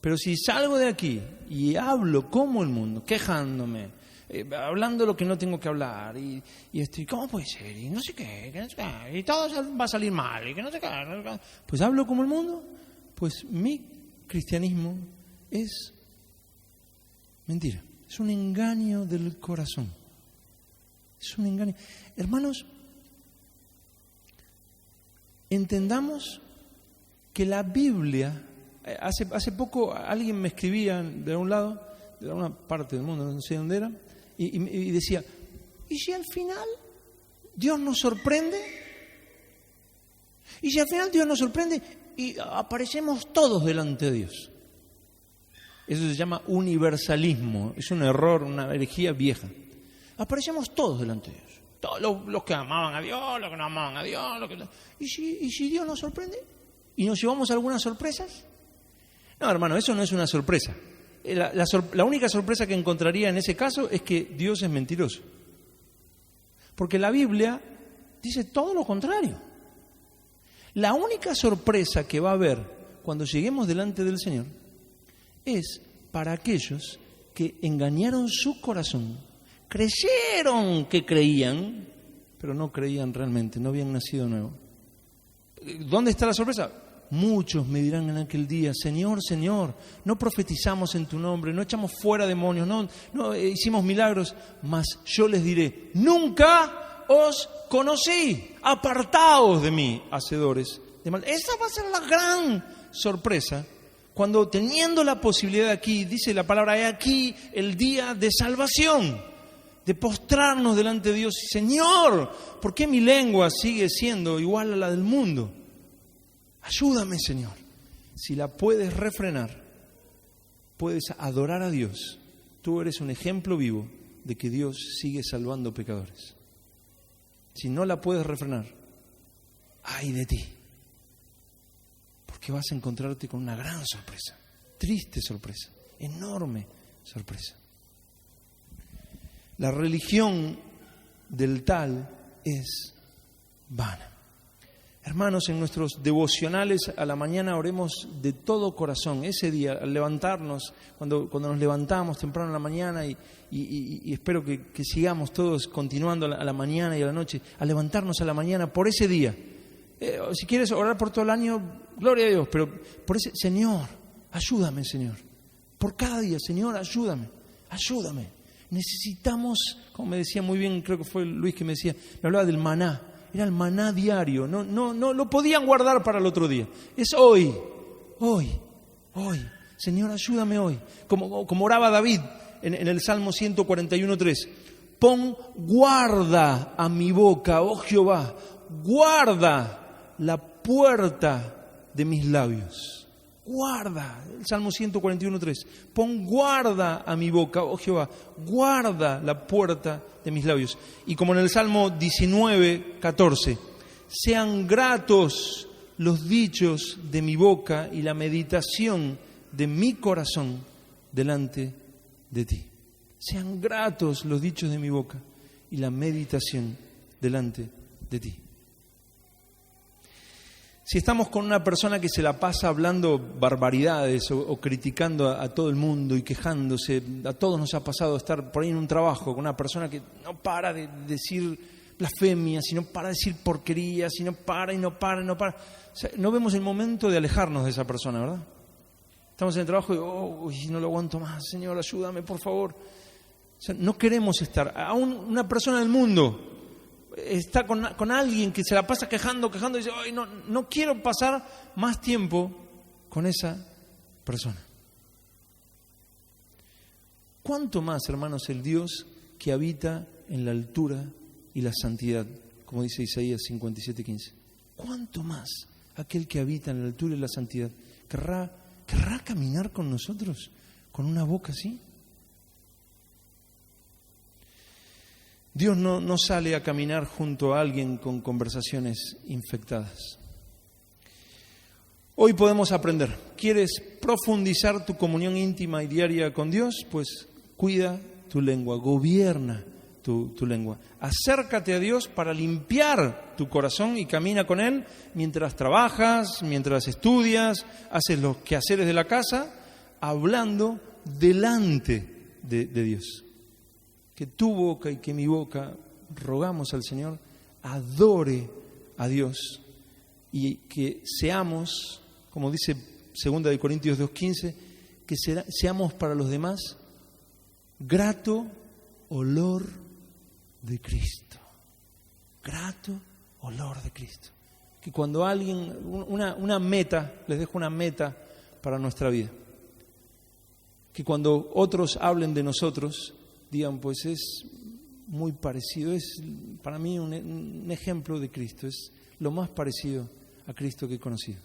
Pero si salgo de aquí y hablo como el mundo, quejándome, hablando lo que no tengo que hablar, y estoy, ¿cómo puede ser? Y no sé qué, y todo va a salir mal, y que no sé qué. Pues hablo como el mundo, pues mi cristianismo es mentira. Es un engaño del corazón. Es un engaño. Hermanos, entendamos que la Biblia, hace poco alguien me escribía de algún lado, de alguna parte del mundo, no sé dónde era, y decía, ¿y si al final Dios nos sorprende? ¿Y si al final Dios nos sorprende y aparecemos todos delante de Dios? Eso se llama universalismo, es un error, una herejía vieja. Aparecemos todos delante de Dios, todos los que amaban a Dios, los que no amaban a Dios. ¿Y si Dios nos sorprende? ¿Y nos llevamos algunas sorpresas? No, hermano, eso no es una sorpresa. La única sorpresa que encontraría en ese caso es que Dios es mentiroso. Porque la Biblia dice todo lo contrario. La única sorpresa que va a haber cuando lleguemos delante del Señor es para aquellos que engañaron su corazón, creyeron que creían, pero no creían realmente, no habían nacido nuevo. ¿Dónde está la sorpresa? Muchos me dirán en aquel día, Señor, Señor, no profetizamos en tu nombre, no echamos fuera demonios, no hicimos milagros, mas yo les diré, nunca os conocí, apartaos de mí, hacedores de mal. Esa va a ser la gran sorpresa, cuando teniendo la posibilidad aquí, dice la palabra, he aquí el día de salvación, de postrarnos delante de Dios, Señor, ¿por qué mi lengua sigue siendo igual a la del mundo? Ayúdame, Señor. Si la puedes refrenar, puedes adorar a Dios. Tú eres un ejemplo vivo de que Dios sigue salvando pecadores. Si no la puedes refrenar, ay de ti. Porque vas a encontrarte con una gran sorpresa, triste sorpresa, enorme sorpresa. La religión del tal es vana. Hermanos, en nuestros devocionales a la mañana oremos de todo corazón. Ese día, al levantarnos, cuando nos levantamos temprano en la mañana y espero que sigamos todos continuando a la mañana y a la noche, a levantarnos a la mañana por ese día. Si quieres orar por todo el año, gloria a Dios, pero por ese, Señor, ayúdame, Señor. Por cada día, Señor, ayúdame. Necesitamos, como me decía muy bien, creo que fue Luis que me decía, me hablaba del maná. Era el maná diario, no lo podían guardar para el otro día. Es hoy. Señor, ayúdame hoy. Como oraba David en el Salmo 141:3. Pon guarda a mi boca, oh Jehová, guarda la puerta de mis labios. Guarda, el Salmo 141:3. Pon guarda a mi boca, oh Jehová, guarda la puerta de mis labios. Y como en el Salmo 19:14, sean gratos los dichos de mi boca y la meditación de mi corazón delante de ti. Sean gratos los dichos de mi boca y la meditación delante de ti. Si estamos con una persona que se la pasa hablando barbaridades o criticando a todo el mundo y quejándose, a todos nos ha pasado estar por ahí en un trabajo con una persona que no para de decir blasfemias, y no para de decir porquerías, y no para. O sea, no vemos el momento de alejarnos de esa persona, ¿verdad? Estamos en el trabajo y no lo aguanto más, Señor, ayúdame, por favor. O sea, no queremos estar. Aún una persona del mundo está con alguien que se la pasa quejando y dice, ay, no quiero pasar más tiempo con esa persona. ¿Cuánto más, hermanos, el Dios que habita en la altura y la santidad, como dice Isaías 57:15? ¿Cuánto más aquel que habita en la altura y la santidad querrá caminar con nosotros con una boca así? Dios no sale a caminar junto a alguien con conversaciones infectadas. Hoy podemos aprender. ¿Quieres profundizar tu comunión íntima y diaria con Dios? Pues cuida tu lengua, gobierna tu lengua. Acércate a Dios para limpiar tu corazón y camina con Él mientras trabajas, mientras estudias, haces los quehaceres de la casa, hablando delante de Dios. Que tu boca y que mi boca, rogamos al Señor, adore a Dios y que seamos, como dice 2 Corintios 2:15, que seamos para los demás grato olor de Cristo. Grato olor de Cristo. Que cuando alguien, una meta, les dejo una meta para nuestra vida. Que cuando otros hablen de nosotros, digan, pues es muy parecido, es para mí un ejemplo de Cristo, es lo más parecido a Cristo que he conocido.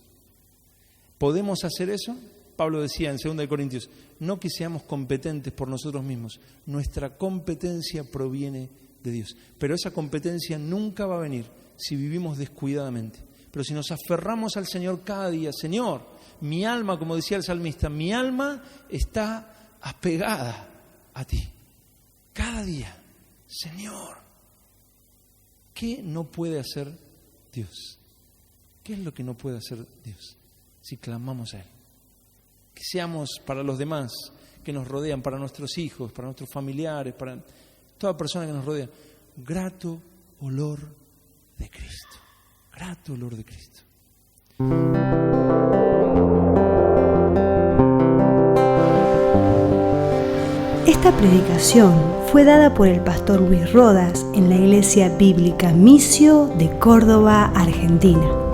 ¿Podemos hacer eso? Pablo decía en 2 Corintios, no que seamos competentes por nosotros mismos, nuestra competencia proviene de Dios, pero esa competencia nunca va a venir si vivimos descuidadamente. Pero si nos aferramos al Señor cada día, Señor, mi alma, como decía el salmista, mi alma está apegada a ti. Cada día, Señor, ¿qué no puede hacer Dios? ¿Qué es lo que no puede hacer Dios si clamamos a Él? Que seamos para los demás que nos rodean, para nuestros hijos, para nuestros familiares, para toda persona que nos rodea, grato olor de Cristo. Grato olor de Cristo. Esta predicación fue dada por el pastor Luis Rodas en la Iglesia Bíblica Misio de Córdoba, Argentina.